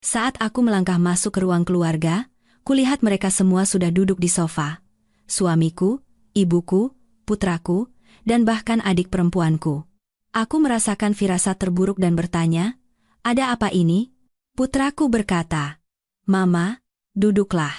Saat aku melangkah masuk ke ruang keluarga, kulihat mereka semua sudah duduk di sofa. Suamiku, ibuku, putraku, dan bahkan adik perempuanku. Aku merasakan firasat terburuk dan bertanya, "Ada apa ini?" Putraku berkata, "Mama, duduklah.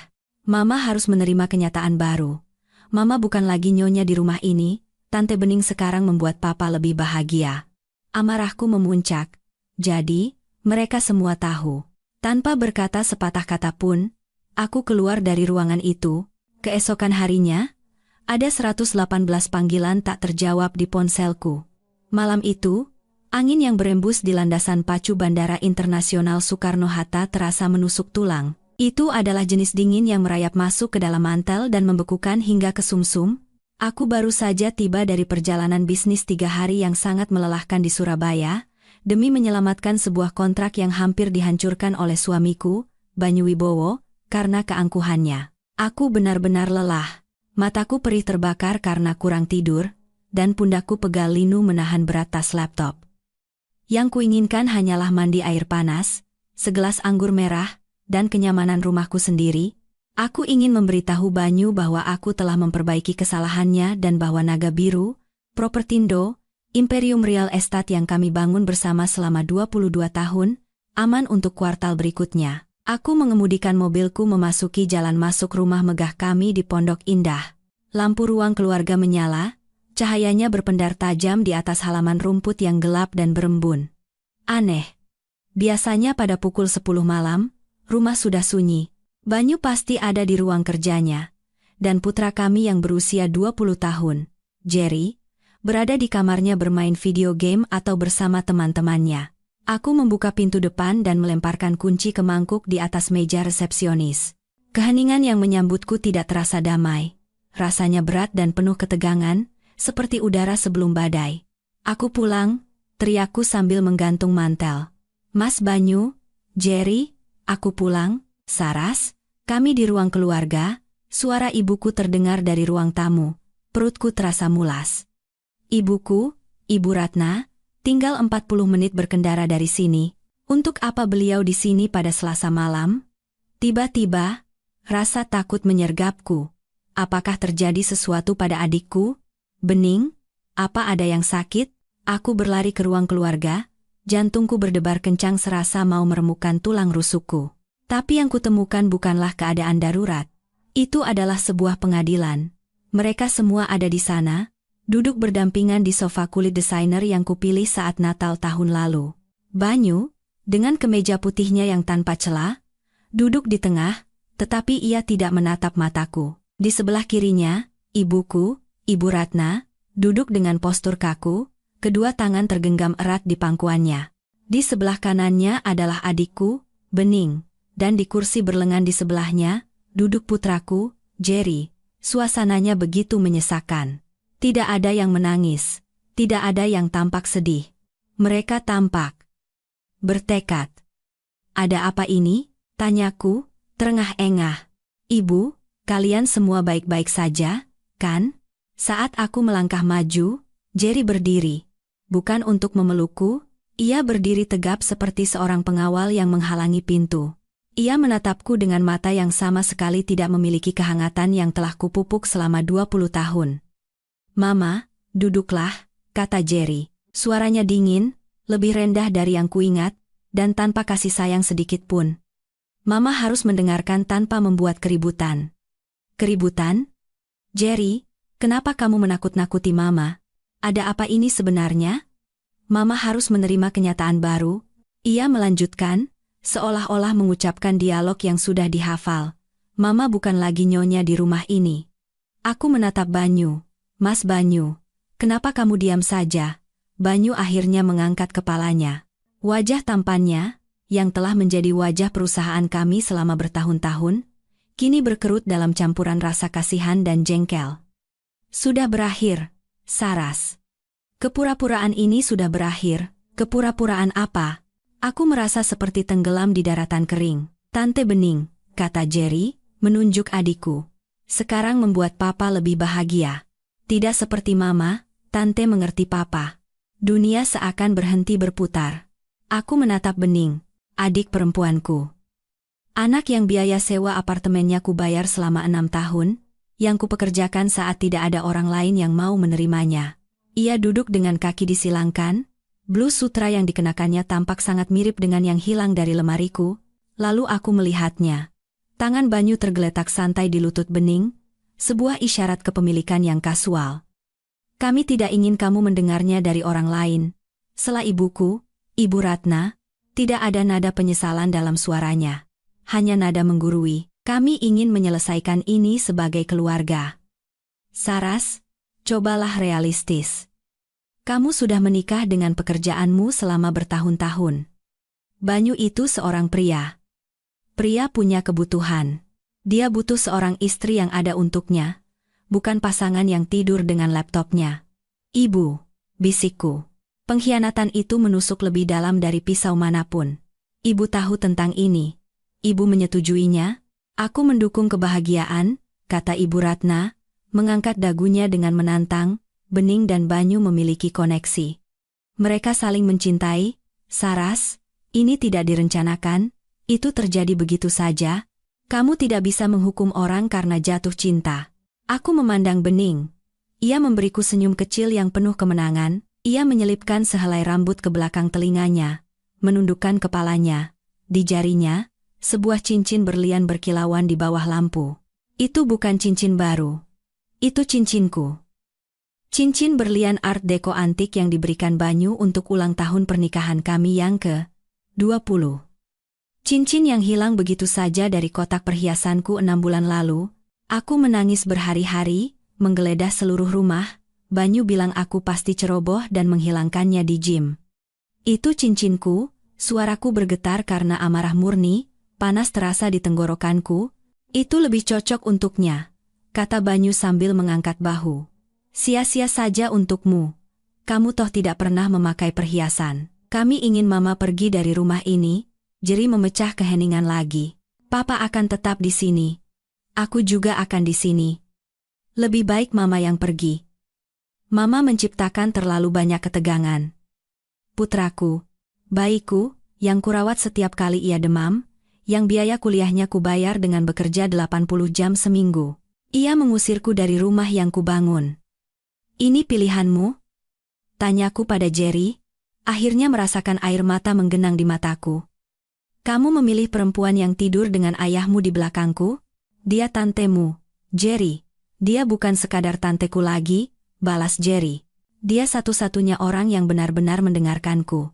Mama harus menerima kenyataan baru. Mama bukan lagi nyonya di rumah ini, Tante Bening sekarang membuat Papa lebih bahagia." Amarahku memuncak. Jadi, mereka semua tahu. Tanpa berkata sepatah kata pun, aku keluar dari ruangan itu. Keesokan harinya, ada 118 panggilan tak terjawab di ponselku. Malam itu, angin yang berembus di landasan pacu Bandara Internasional Soekarno-Hatta terasa menusuk tulang. Itu adalah jenis dingin yang merayap masuk ke dalam mantel dan membekukan hingga ke sumsum. Aku baru saja tiba dari perjalanan bisnis 3 hari yang sangat melelahkan di Surabaya, demi menyelamatkan sebuah kontrak yang hampir dihancurkan oleh suamiku, Banyu Wibowo, karena keangkuhannya. Aku benar-benar lelah. Mataku perih terbakar karena kurang tidur, dan pundakku pegal linu menahan berat tas laptop. Yang kuinginkan hanyalah mandi air panas, segelas anggur merah, dan kenyamanan rumahku sendiri. Aku ingin memberitahu Banyu bahwa aku telah memperbaiki kesalahannya dan bahwa Naga Biru, Propertindo, Imperium Real Estate yang kami bangun bersama selama 22 tahun, aman untuk kuartal berikutnya. Aku mengemudikan mobilku memasuki jalan masuk rumah megah kami di Pondok Indah. Lampu ruang keluarga menyala, cahayanya berpendar tajam di atas halaman rumput yang gelap dan berembun. Aneh. Biasanya pada pukul 10 malam, rumah sudah sunyi. Banyu pasti ada di ruang kerjanya. Dan putra kami yang berusia 20 tahun, Jerry, berada di kamarnya bermain video game atau bersama teman-temannya. Aku membuka pintu depan dan melemparkan kunci ke mangkuk di atas meja resepsionis. Keheningan yang menyambutku tidak terasa damai. Rasanya berat dan penuh ketegangan, seperti udara sebelum badai. "Aku pulang," teriakku sambil menggantung mantel. "Mas Banyu, Jerry, aku pulang." Saras, kami di ruang keluarga, suara ibuku terdengar dari ruang tamu. Perutku terasa mulas. "Ibuku, Ibu Ratna, tinggal 40 menit berkendara dari sini. Untuk apa beliau di sini pada Selasa malam?" Tiba-tiba, rasa takut menyergapku. Apakah terjadi sesuatu pada adikku? Bening, apa ada yang sakit? Aku berlari ke ruang keluarga, jantungku berdebar kencang serasa mau meremukkan tulang rusukku. Tapi yang kutemukan bukanlah keadaan darurat. Itu adalah sebuah pengadilan. Mereka semua ada di sana, duduk berdampingan di sofa kulit desainer yang kupilih saat Natal tahun lalu. Banyu, dengan kemeja putihnya yang tanpa celah, duduk di tengah, tetapi ia tidak menatap mataku. Di sebelah kirinya, ibuku, Ibu Ratna, duduk dengan postur kaku, kedua tangan tergenggam erat di pangkuannya. Di sebelah kanannya adalah adikku, Bening. Dan di kursi berlengan di sebelahnya, duduk putraku, Jerry. Suasananya begitu menyesakan. Tidak ada yang menangis. Tidak ada yang tampak sedih. Mereka tampak bertekad. "Ada apa ini?" tanyaku, terengah-engah. "Ibu, kalian semua baik-baik saja, kan?" Saat aku melangkah maju, Jerry berdiri. Bukan untuk memelukku, ia berdiri tegap seperti seorang pengawal yang menghalangi pintu. Ia menatapku dengan mata yang sama sekali tidak memiliki kehangatan yang telah kupupuk selama 20 tahun. "Mama, duduklah," kata Jerry. Suaranya dingin, lebih rendah dari yang kuingat, dan tanpa kasih sayang sedikit pun. "Mama harus mendengarkan tanpa membuat keributan." "Keributan? Jerry, kenapa kamu menakut-nakuti Mama? Ada apa ini sebenarnya?" "Mama harus menerima kenyataan baru," ia melanjutkan, seolah-olah mengucapkan dialog yang sudah dihafal. "Mama bukan lagi nyonya di rumah ini." Aku menatap Banyu. "Mas Banyu, kenapa kamu diam saja?" Banyu akhirnya mengangkat kepalanya. Wajah tampannya, yang telah menjadi wajah perusahaan kami selama bertahun-tahun, kini berkerut dalam campuran rasa kasihan dan jengkel. "Sudah berakhir, Saras. Kepura-puraan ini sudah berakhir." "Kepura-puraan apa?" Aku merasa seperti tenggelam di daratan kering. "Tante Bening," kata Jerry, menunjuk adikku. "Sekarang membuat Papa lebih bahagia. Tidak seperti Mama, Tante mengerti Papa." Dunia seakan berhenti berputar. Aku menatap Bening. adik perempuanku. Anak yang biaya sewa apartemennya ku bayar selama 6 tahun, yang ku pekerjakan saat tidak ada orang lain yang mau menerimanya. Ia duduk dengan kaki disilangkan, blus sutra yang dikenakannya tampak sangat mirip dengan yang hilang dari lemariku, lalu aku melihatnya. Tangan Banyu tergeletak santai di lutut Bening, sebuah isyarat kepemilikan yang kasual. Kami tidak ingin kamu mendengarnya dari orang lain. Sela ibuku, Ibu Ratna, tidak ada nada penyesalan dalam suaranya. Hanya nada menggurui, kami ingin menyelesaikan ini sebagai keluarga. Saras, cobalah realistis. Kamu sudah menikah dengan pekerjaanmu selama bertahun-tahun. Banyu itu seorang pria. Pria punya kebutuhan. Dia butuh seorang istri yang ada untuknya, bukan pasangan yang tidur dengan laptopnya. Ibu, bisikku. Pengkhianatan itu menusuk lebih dalam dari pisau manapun. Ibu tahu tentang ini. Ibu menyetujuinya. Aku mendukung kebahagiaan, kata Ibu Ratna, mengangkat dagunya dengan menantang. Bening dan Banyu memiliki koneksi. Mereka saling mencintai. Saras, ini tidak direncanakan, itu terjadi begitu saja. Kamu tidak bisa menghukum orang karena jatuh cinta. Aku memandang Bening. Ia memberiku senyum kecil yang penuh kemenangan. Ia menyelipkan sehelai rambut ke belakang telinganya, menundukkan kepalanya. Di jarinya, sebuah cincin berlian berkilauan di bawah lampu. Itu bukan cincin baru. Itu cincinku. Cincin berlian art deco antik yang diberikan Banyu untuk ulang tahun pernikahan kami yang ke-20. Cincin yang hilang begitu saja dari kotak perhiasanku 6 bulan lalu. Aku menangis berhari-hari, menggeledah seluruh rumah. Banyu bilang aku pasti ceroboh dan menghilangkannya di gym. Itu cincinku, suaraku bergetar karena amarah murni, panas terasa di tenggorokanku. Itu lebih cocok untuknya, kata Banyu sambil mengangkat bahu. Sia-sia saja untukmu. Kamu toh tidak pernah memakai perhiasan. Kami ingin mama pergi dari rumah ini. Jerry memecah keheningan lagi. Papa akan tetap di sini. Aku juga akan di sini. Lebih baik mama yang pergi. Mama menciptakan terlalu banyak ketegangan. Putraku, bayiku, yang kurawat setiap kali ia demam, yang biaya kuliahnya kubayar dengan bekerja 80 jam seminggu. Ia mengusirku dari rumah yang kubangun. Ini pilihanmu? Tanyaku pada Jerry, akhirnya merasakan air mata menggenang di mataku. Kamu memilih perempuan yang tidur dengan ayahmu di belakangku? Dia tantemu, Jerry. Dia bukan sekadar tanteku lagi, balas Jerry. Dia satu-satunya orang yang benar-benar mendengarkanku.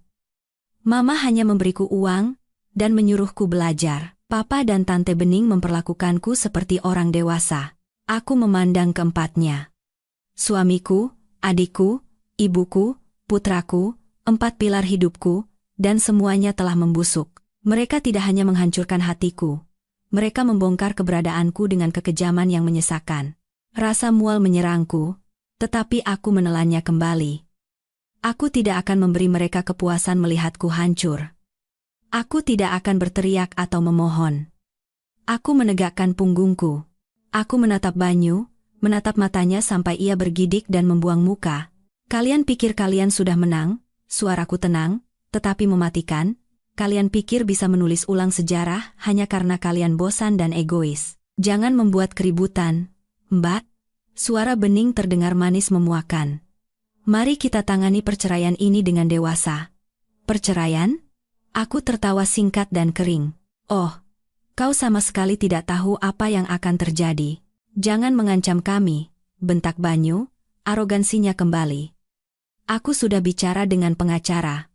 Mama hanya memberiku uang dan menyuruhku belajar. Papa dan Tante Bening memperlakukanku seperti orang dewasa. Aku memandang keempatnya. Suamiku, adikku, ibuku, putraku, 4 pilar hidupku, dan semuanya telah membusuk. Mereka tidak hanya menghancurkan hatiku. Mereka membongkar keberadaanku dengan kekejaman yang menyesakan. Rasa mual menyerangku, tetapi aku menelannya kembali. Aku tidak akan memberi mereka kepuasan melihatku hancur. Aku tidak akan berteriak atau memohon. Aku menegakkan punggungku. Aku menatap Banyu, menatap matanya sampai ia bergidik dan membuang muka. Kalian pikir kalian sudah menang? Suaraku tenang, tetapi mematikan. Kalian pikir bisa menulis ulang sejarah hanya karena kalian bosan dan egois. Jangan membuat keributan, Mbak. Suara Bening terdengar manis memuakan. Mari kita tangani perceraian ini dengan dewasa. Perceraian? Aku tertawa singkat dan kering. Oh, kau sama sekali tidak tahu apa yang akan terjadi. Jangan mengancam kami, bentak Banyu, arogansinya kembali. Aku sudah bicara dengan pengacara.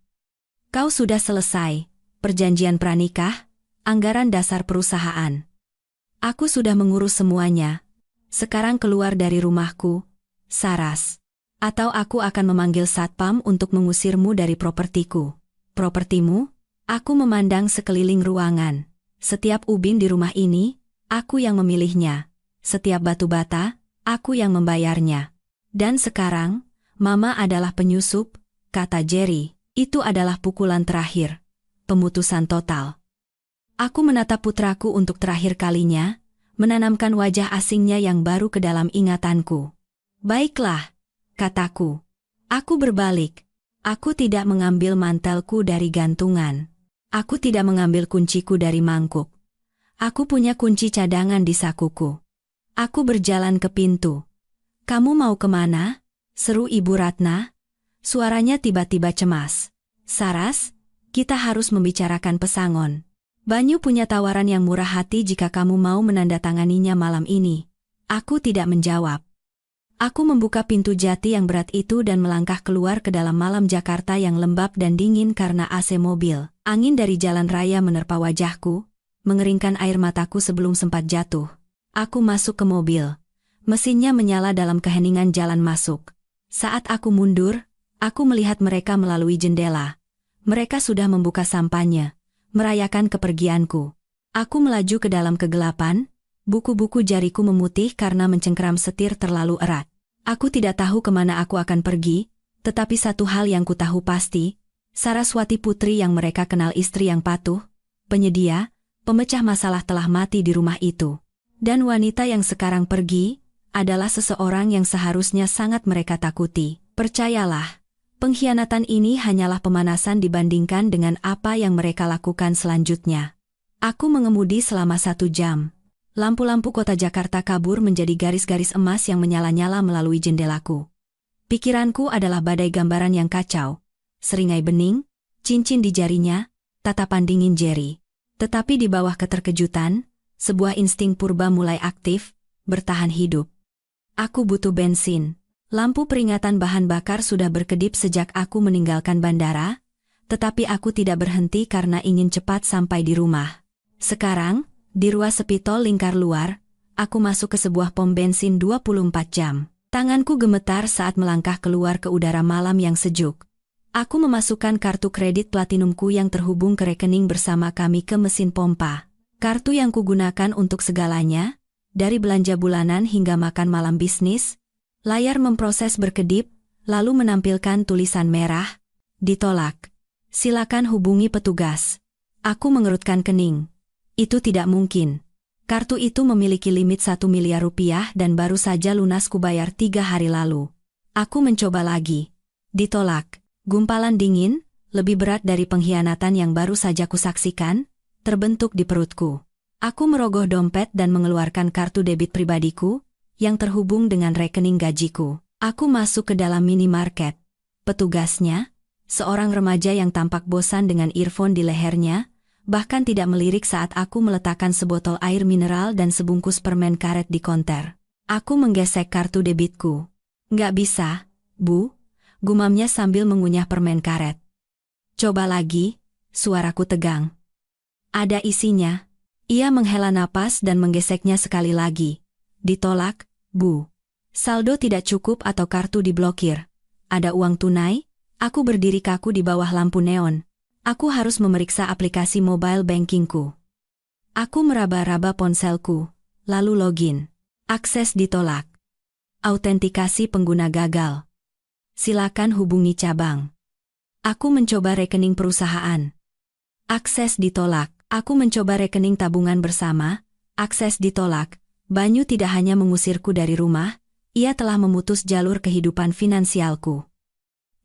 Kau sudah selesai, perjanjian pranikah, anggaran dasar perusahaan. Aku sudah mengurus semuanya. Sekarang keluar dari rumahku, Saras. Atau aku akan memanggil satpam untuk mengusirmu dari propertiku. Propertimu? Aku memandang sekeliling ruangan. Setiap ubin di rumah ini, aku yang memilihnya. Setiap batu bata, aku yang membayarnya. Dan sekarang, Mama adalah penyusup, kata Jerry. Itu adalah pukulan terakhir. Pemutusan total. Aku menatap putraku untuk terakhir kalinya, menanamkan wajah asingnya yang baru ke dalam ingatanku. Baiklah, kataku. Aku berbalik. Aku tidak mengambil mantelku dari gantungan. Aku tidak mengambil kunciku dari mangkuk. Aku punya kunci cadangan di sakuku. Aku berjalan ke pintu. "Kamu mau kemana?" seru Ibu Ratna. Suaranya tiba-tiba cemas. "Saras, kita harus membicarakan pesangon. Banyu punya tawaran yang murah hati jika kamu mau menandatanganinya malam ini." Aku tidak menjawab. Aku membuka pintu jati yang berat itu dan melangkah keluar ke dalam malam Jakarta yang lembab dan dingin karena AC mobil. Angin dari jalan raya menerpa wajahku, mengeringkan air mataku sebelum sempat jatuh. Aku masuk ke mobil. Mesinnya menyala dalam keheningan jalan masuk. Saat aku mundur, aku melihat mereka melalui jendela. Mereka sudah membuka sampahnya, merayakan kepergianku. Aku melaju ke dalam kegelapan. Buku-buku jariku memutih karena mencengkeram setir terlalu erat. Aku tidak tahu kemana aku akan pergi, tetapi satu hal yang kutahu pasti, Saraswati putri yang mereka kenal istri yang patuh, penyedia, pemecah masalah telah mati di rumah itu. Dan wanita yang sekarang pergi, adalah seseorang yang seharusnya sangat mereka takuti. Percayalah, pengkhianatan ini hanyalah pemanasan dibandingkan dengan apa yang mereka lakukan selanjutnya. Aku mengemudi selama 1 jam. Lampu-lampu kota Jakarta kabur menjadi garis-garis emas yang menyala-nyala melalui jendelaku. Pikiranku adalah badai gambaran yang kacau. Seringai bening, cincin di jarinya, tatapan dingin Jerry. Tetapi di bawah keterkejutan, sebuah insting purba mulai aktif, bertahan hidup. Aku butuh bensin. Lampu peringatan bahan bakar sudah berkedip sejak aku meninggalkan bandara, tetapi aku tidak berhenti karena ingin cepat sampai di rumah. Sekarang, di ruas sepi tol lingkar luar, aku masuk ke sebuah pom bensin 24 jam. Tanganku gemetar saat melangkah keluar ke udara malam yang sejuk. Aku memasukkan kartu kredit platinumku yang terhubung ke rekening bersama kami ke mesin pompa. Kartu yang kugunakan untuk segalanya, dari belanja bulanan hingga makan malam bisnis. Layar memproses berkedip, lalu menampilkan tulisan merah, "Ditolak. Silakan hubungi petugas." Aku mengerutkan kening. Itu tidak mungkin. Kartu itu memiliki limit 1 miliar rupiah dan baru saja lunas kubayar 3 hari lalu. Aku mencoba lagi. Ditolak. Gumpalan dingin, lebih berat dari pengkhianatan yang baru saja kusaksikan, terbentuk di perutku. Aku merogoh dompet dan mengeluarkan kartu debit pribadiku, yang terhubung dengan rekening gajiku. Aku masuk ke dalam minimarket. Petugasnya, seorang remaja yang tampak bosan dengan earphone di lehernya, bahkan tidak melirik saat aku meletakkan sebotol air mineral dan sebungkus permen karet di konter. Aku menggesek kartu debitku. "Nggak bisa, Bu," gumamnya sambil mengunyah permen karet. "Coba lagi," suaraku tegang. "Ada isinya." Ia menghela napas dan menggeseknya sekali lagi. "Ditolak, Bu. Saldo tidak cukup atau kartu diblokir. Ada uang tunai?" Aku berdiri kaku di bawah lampu neon. Aku harus memeriksa aplikasi mobile bankingku. Aku meraba-raba ponselku, lalu login. Akses ditolak. Autentikasi pengguna gagal. Silakan hubungi cabang. Aku mencoba rekening perusahaan. Akses ditolak. Aku mencoba rekening tabungan bersama. Akses ditolak. Banyu tidak hanya mengusirku dari rumah, ia telah memutus jalur kehidupan finansialku.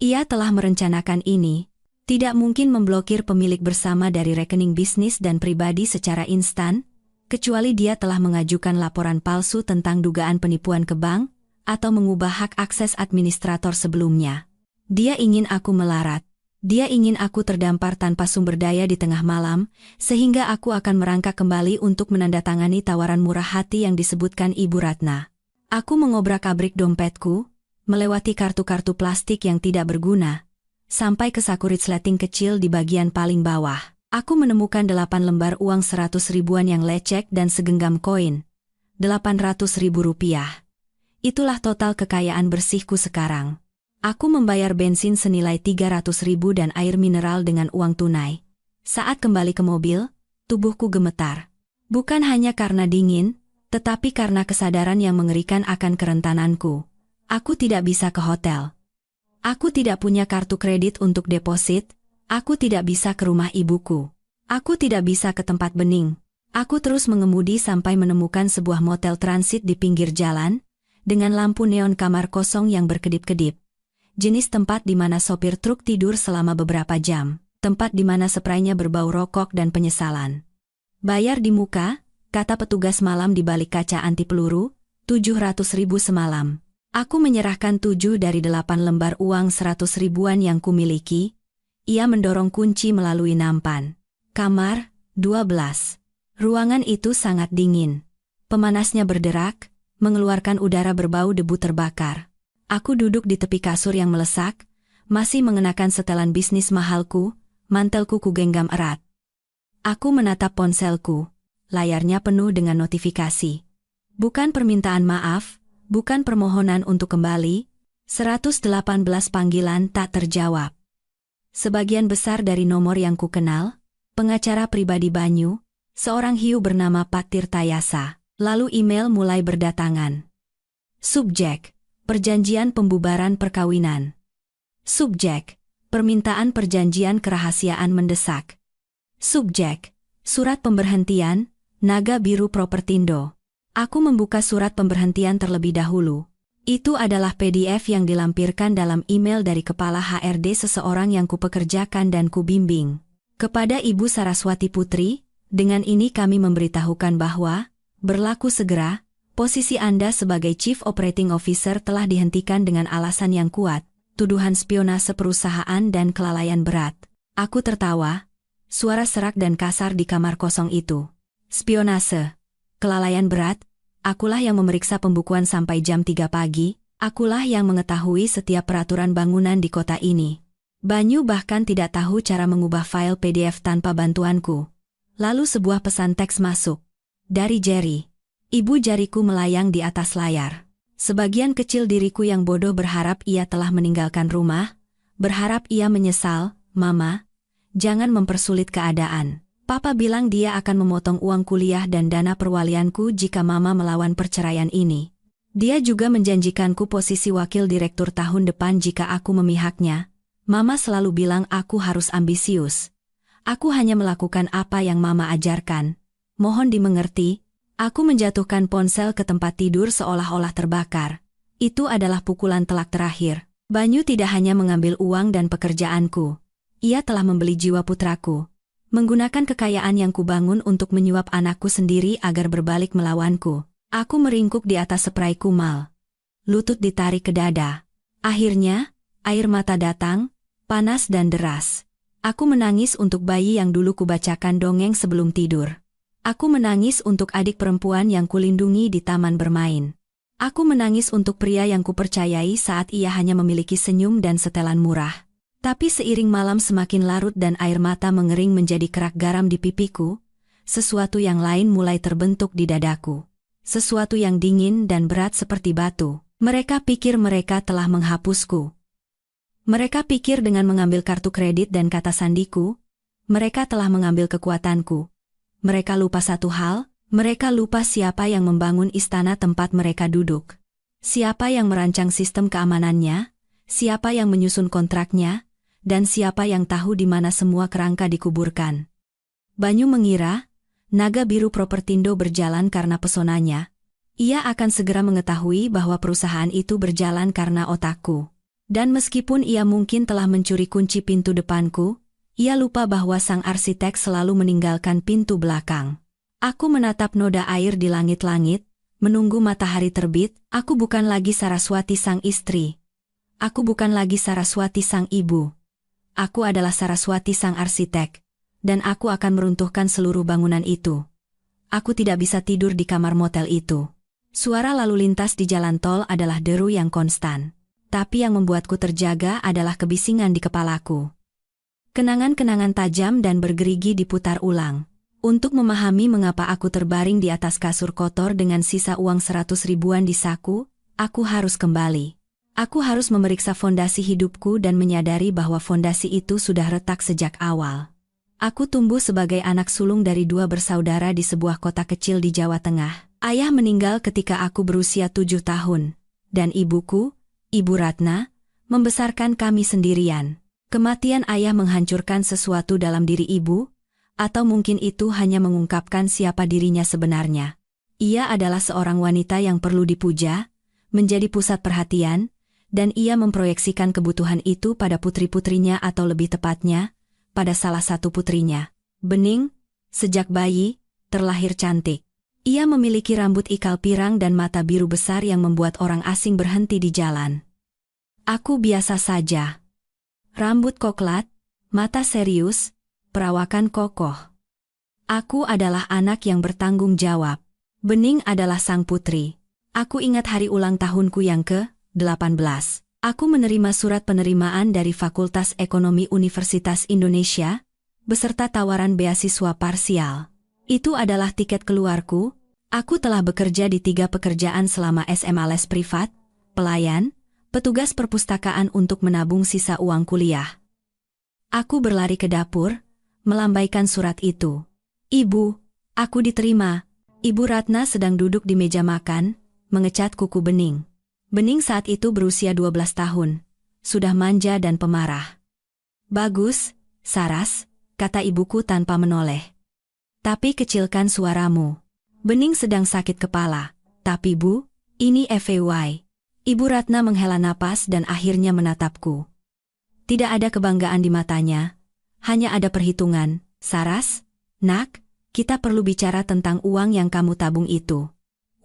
Ia telah merencanakan ini. Tidak mungkin memblokir pemilik bersama dari rekening bisnis dan pribadi secara instan, kecuali dia telah mengajukan laporan palsu tentang dugaan penipuan ke bank, atau mengubah hak akses administrator sebelumnya. Dia ingin aku melarat. Dia ingin aku terdampar tanpa sumber daya di tengah malam, sehingga aku akan merangkak kembali untuk menandatangani tawaran murah hati yang disebutkan Ibu Ratna. Aku mengobrak-abrik dompetku, melewati kartu-kartu plastik yang tidak berguna, sampai ke saku resleting kecil di bagian paling bawah. Aku menemukan 8 lembar uang 100 ribuan yang lecek dan segenggam koin. 800 ribu rupiah. Itulah total kekayaan bersihku sekarang. Aku membayar bensin senilai 300 ribu dan air mineral dengan uang tunai. Saat kembali ke mobil, tubuhku gemetar. Bukan hanya karena dingin, tetapi karena kesadaran yang mengerikan akan kerentananku. Aku tidak bisa ke hotel. Aku tidak punya kartu kredit untuk deposit, aku tidak bisa ke rumah ibuku. Aku tidak bisa ke tempat bening. Aku terus mengemudi sampai menemukan sebuah motel transit di pinggir jalan, dengan lampu neon kamar kosong yang berkedip-kedip. Jenis tempat di mana sopir truk tidur selama beberapa jam. tempat di mana spraynya berbau rokok dan penyesalan. Bayar di muka, kata petugas malam di balik kaca anti peluru, 700.000 semalam. Aku menyerahkan 7 dari 8 lembar uang 100 ribuan yang kumiliki. Ia mendorong kunci melalui nampan. Kamar, 12. Ruangan itu sangat dingin. Pemanasnya berderak, mengeluarkan udara berbau debu terbakar. Aku duduk di tepi kasur yang melesak, masih mengenakan setelan bisnis mahalku, mantelku kugenggam erat. Aku menatap ponselku. Layarnya penuh dengan notifikasi. Bukan permintaan maaf, bukan permohonan untuk kembali, 118 panggilan tak terjawab. Sebagian besar dari nomor yang kukenal, pengacara pribadi Banyu, seorang hiu bernama Pak Tirtayasa. Lalu email mulai berdatangan. Subjek, perjanjian pembubaran perkawinan. Subjek, permintaan perjanjian kerahasiaan mendesak. Subjek, surat pemberhentian, Naga Biru Propertindo. Aku membuka surat pemberhentian terlebih dahulu. Itu adalah PDF yang dilampirkan dalam email dari kepala HRD seseorang yang kupekerjakan dan kubimbing. Kepada Ibu Saraswati Putri, dengan ini kami memberitahukan bahwa, berlaku segera, posisi Anda sebagai Chief Operating Officer telah dihentikan dengan alasan yang kuat, tuduhan spionase perusahaan dan kelalaian berat. Aku tertawa. Suara serak dan kasar di kamar kosong itu. Spionase. Kelalaian berat. Akulah yang memeriksa pembukuan sampai jam 3 pagi. Akulah yang mengetahui setiap peraturan bangunan di kota ini. Banyu bahkan tidak tahu cara mengubah file PDF tanpa bantuanku. Lalu sebuah pesan teks masuk. Dari Jerry. Ibu jariku melayang di atas layar. Sebagian kecil diriku yang bodoh berharap ia telah meninggalkan rumah. Berharap ia menyesal, Mama. Jangan mempersulit keadaan. Papa bilang dia akan memotong uang kuliah dan dana perwalianku jika Mama melawan perceraian ini. Dia juga menjanjikanku posisi wakil direktur tahun depan jika aku memihaknya. Mama selalu bilang aku harus ambisius. Aku hanya melakukan apa yang Mama ajarkan. Mohon dimengerti, aku menjatuhkan ponsel ke tempat tidur seolah-olah terbakar. Itu adalah pukulan telak terakhir. Banyu tidak hanya mengambil uang dan pekerjaanku. Ia telah membeli jiwa putraku. Menggunakan kekayaan yang kubangun untuk menyuap anakku sendiri agar berbalik melawanku. Aku meringkuk di atas spray kumal. Lutut ditarik ke dada. Akhirnya, air mata datang, panas dan deras. Aku menangis untuk bayi yang dulu kubacakan dongeng sebelum tidur. Aku menangis untuk adik perempuan yang kulindungi di taman bermain. Aku menangis untuk pria yang kupercayai saat ia hanya memiliki senyum dan setelan murah. Tapi seiring malam semakin larut dan air mata mengering menjadi kerak garam di pipiku, sesuatu yang lain mulai terbentuk di dadaku. Sesuatu yang dingin dan berat seperti batu. Mereka pikir mereka telah menghapusku. Mereka pikir dengan mengambil kartu kredit dan kata sandiku, mereka telah mengambil kekuatanku. Mereka lupa satu hal, mereka lupa siapa yang membangun istana tempat mereka duduk. Siapa yang merancang sistem keamanannya, siapa yang menyusun kontraknya, dan siapa yang tahu di mana semua kerangka dikuburkan. Banyu mengira, Naga Biru Propertindo berjalan karena pesonanya. Ia akan segera mengetahui bahwa perusahaan itu berjalan karena otakku. Dan meskipun ia mungkin telah mencuri kunci pintu depanku, ia lupa bahwa sang arsitek selalu meninggalkan pintu belakang. Aku menatap noda air di langit-langit, menunggu matahari terbit. Aku bukan lagi Saraswati sang istri. Aku bukan lagi Saraswati sang ibu. Aku adalah Saraswati sang arsitek, dan aku akan meruntuhkan seluruh bangunan itu. Aku tidak bisa tidur di kamar motel itu. Suara lalu lintas di jalan tol adalah deru yang konstan. Tapi yang membuatku terjaga adalah kebisingan di kepalaku. Kenangan-kenangan tajam dan bergerigi diputar ulang. Untuk memahami mengapa aku terbaring di atas kasur kotor dengan sisa uang 100 ribuan di saku, aku harus kembali. Aku harus memeriksa fondasi hidupku dan menyadari bahwa fondasi itu sudah retak sejak awal. Aku tumbuh sebagai anak sulung dari 2 bersaudara di sebuah kota kecil di Jawa Tengah. Ayah meninggal ketika aku berusia 7 tahun, dan ibuku, Ibu Ratna, membesarkan kami sendirian. Kematian ayah menghancurkan sesuatu dalam diri ibu, atau mungkin itu hanya mengungkapkan siapa dirinya sebenarnya. Ia adalah seorang wanita yang perlu dipuja, menjadi pusat perhatian, dan ia memproyeksikan kebutuhan itu pada putri-putrinya atau lebih tepatnya, pada salah satu putrinya. Bening, sejak bayi, terlahir cantik. Ia memiliki rambut ikal pirang dan mata biru besar yang membuat orang asing berhenti di jalan. Aku biasa saja. Rambut koklat, mata serius, perawakan kokoh. Aku adalah anak yang bertanggung jawab. Bening adalah sang putri. Aku ingat hari ulang tahunku yang ke-18. Aku menerima surat penerimaan dari Fakultas Ekonomi Universitas Indonesia, beserta tawaran beasiswa parsial. Itu adalah tiket keluarku. Aku telah bekerja di 3 pekerjaan selama SMA les privat, pelayan, petugas perpustakaan untuk menabung sisa uang kuliah. Aku berlari ke dapur, melambaikan surat itu. Ibu, aku diterima. Ibu Ratna sedang duduk di meja makan, mengecat kuku Bening. Bening saat itu berusia 12 tahun, sudah manja dan pemarah. Bagus, Saras, kata ibuku tanpa menoleh. Tapi kecilkan suaramu. Bening sedang sakit kepala. Tapi Bu, ini FYI. Ibu Ratna menghela napas dan akhirnya menatapku. Tidak ada kebanggaan di matanya, hanya ada perhitungan. Saras, nak, kita perlu bicara tentang uang yang kamu tabung itu.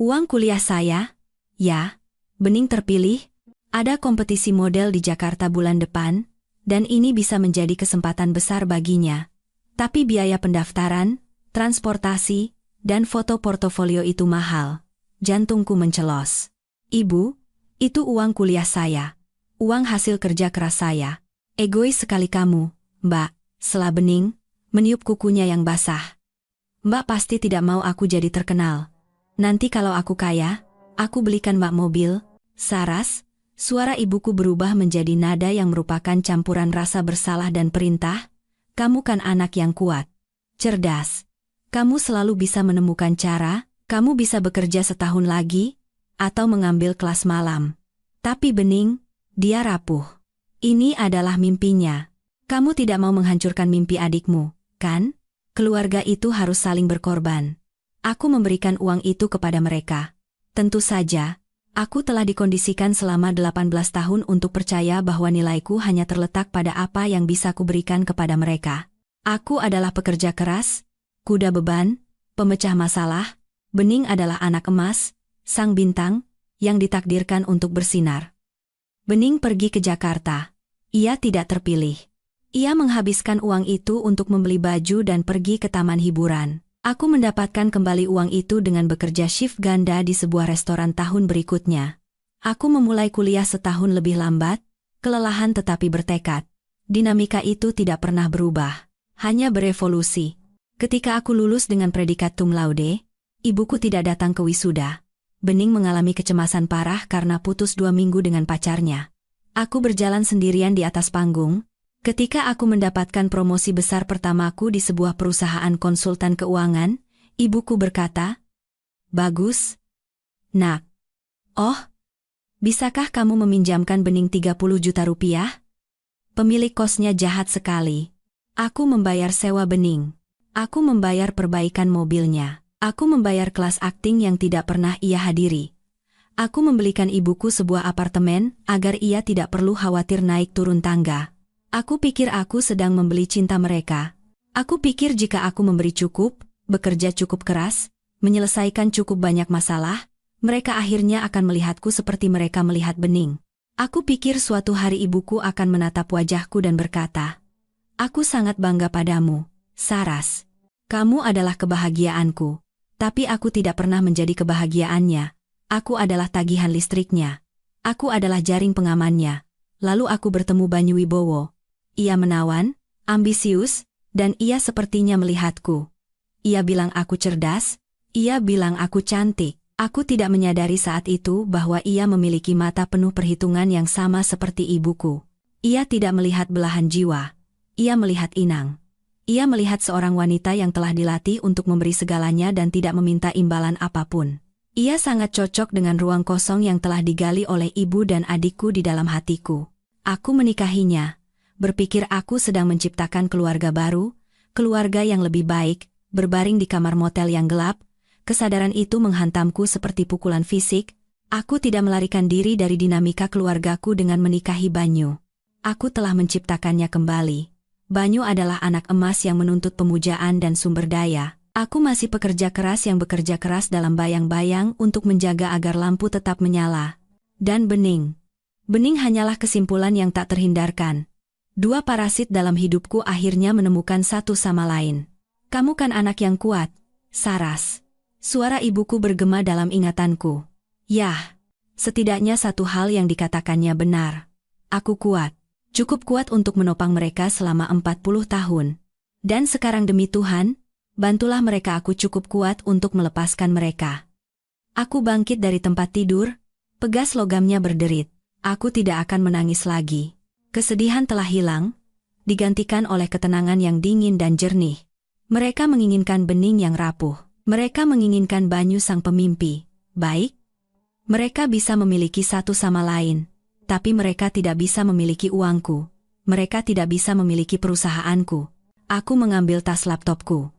Uang kuliah saya? Ya. Bening terpilih, ada kompetisi model di Jakarta bulan depan, dan ini bisa menjadi kesempatan besar baginya. Tapi biaya pendaftaran, transportasi, dan foto portofolio itu mahal. Jantungku mencelos. Ibu, itu uang kuliah saya. Uang hasil kerja keras saya. Egois sekali kamu, Mbak, sela Bening, meniup kukunya yang basah. Mbak pasti tidak mau aku jadi terkenal. Nanti kalau aku kaya, aku belikan Mbak mobil. Saras, suara ibuku berubah menjadi nada yang merupakan campuran rasa bersalah dan perintah. Kamu kan anak yang kuat, cerdas. Kamu selalu bisa menemukan cara, kamu bisa bekerja setahun lagi, atau mengambil kelas malam. Tapi Bening, dia rapuh. Ini adalah mimpinya. Kamu tidak mau menghancurkan mimpi adikmu, kan? Keluarga itu harus saling berkorban. Aku memberikan uang itu kepada mereka. Tentu saja, aku telah dikondisikan selama 18 tahun untuk percaya bahwa nilaiku hanya terletak pada apa yang bisa kuberikan kepada mereka. Aku adalah pekerja keras, kuda beban, pemecah masalah. Bening adalah anak emas, sang bintang, yang ditakdirkan untuk bersinar. Bening pergi ke Jakarta. Ia tidak terpilih. Ia menghabiskan uang itu untuk membeli baju dan pergi ke taman hiburan. Aku mendapatkan kembali uang itu dengan bekerja shift ganda di sebuah restoran tahun berikutnya. Aku memulai kuliah setahun lebih lambat, kelelahan tetapi bertekad. Dinamika itu tidak pernah berubah, hanya berevolusi. Ketika aku lulus dengan predikat cum laude, ibuku tidak datang ke wisuda. Bening mengalami kecemasan parah karena putus 2 minggu dengan pacarnya. Aku berjalan sendirian di atas panggung. Ketika aku mendapatkan promosi besar pertamaku di sebuah perusahaan konsultan keuangan, ibuku berkata, "Bagus, nak. Oh, bisakah kamu meminjamkan Bening 30 juta rupiah?" Pemilik kosnya jahat sekali. Aku membayar sewa Bening. Aku membayar perbaikan mobilnya. Aku membayar kelas akting yang tidak pernah ia hadiri. Aku membelikan ibuku sebuah apartemen agar ia tidak perlu khawatir naik turun tangga. Aku pikir aku sedang membeli cinta mereka. Aku pikir jika aku memberi cukup, bekerja cukup keras, menyelesaikan cukup banyak masalah, mereka akhirnya akan melihatku seperti mereka melihat Bening. Aku pikir suatu hari ibuku akan menatap wajahku dan berkata, "Aku sangat bangga padamu, Saras. Kamu adalah kebahagiaanku." Tapi aku tidak pernah menjadi kebahagiaannya. Aku adalah tagihan listriknya. Aku adalah jaring pengamannya. Lalu aku bertemu Banyu Wibowo. Ia menawan, ambisius, dan ia sepertinya melihatku. Ia bilang aku cerdas, ia bilang aku cantik. Aku tidak menyadari saat itu bahwa ia memiliki mata penuh perhitungan yang sama seperti ibuku. Ia tidak melihat belahan jiwa. Ia melihat inang. Ia melihat seorang wanita yang telah dilatih untuk memberi segalanya dan tidak meminta imbalan apapun. Ia sangat cocok dengan ruang kosong yang telah digali oleh ibu dan adikku di dalam hatiku. Aku menikahinya, berpikir aku sedang menciptakan keluarga baru, keluarga yang lebih baik, berbaring di kamar motel yang gelap. Kesadaran itu menghantamku seperti pukulan fisik. Aku tidak melarikan diri dari dinamika keluargaku dengan menikahi Banyu. Aku telah menciptakannya kembali. Banyu adalah anak emas yang menuntut pemujaan dan sumber daya. Aku masih pekerja keras yang bekerja keras dalam bayang-bayang untuk menjaga agar lampu tetap menyala. Dan bening. Bening hanyalah kesimpulan yang tak terhindarkan. Dua parasit dalam hidupku akhirnya menemukan satu sama lain. Kamu kan anak yang kuat, Saras. Suara ibuku bergema dalam ingatanku. Yah, setidaknya satu hal yang dikatakannya benar. Aku kuat. Cukup kuat untuk menopang mereka selama 40 tahun. Dan sekarang demi Tuhan, bantulah mereka, aku cukup kuat untuk melepaskan mereka. Aku bangkit dari tempat tidur, pegas logamnya berderit. Aku tidak akan menangis lagi. Kesedihan telah hilang, digantikan oleh ketenangan yang dingin dan jernih. Mereka menginginkan bening yang rapuh. Mereka menginginkan Banyu sang pemimpi. Baik? Mereka bisa memiliki satu sama lain, tapi mereka tidak bisa memiliki uangku. Mereka tidak bisa memiliki perusahaanku. Aku mengambil tas laptopku.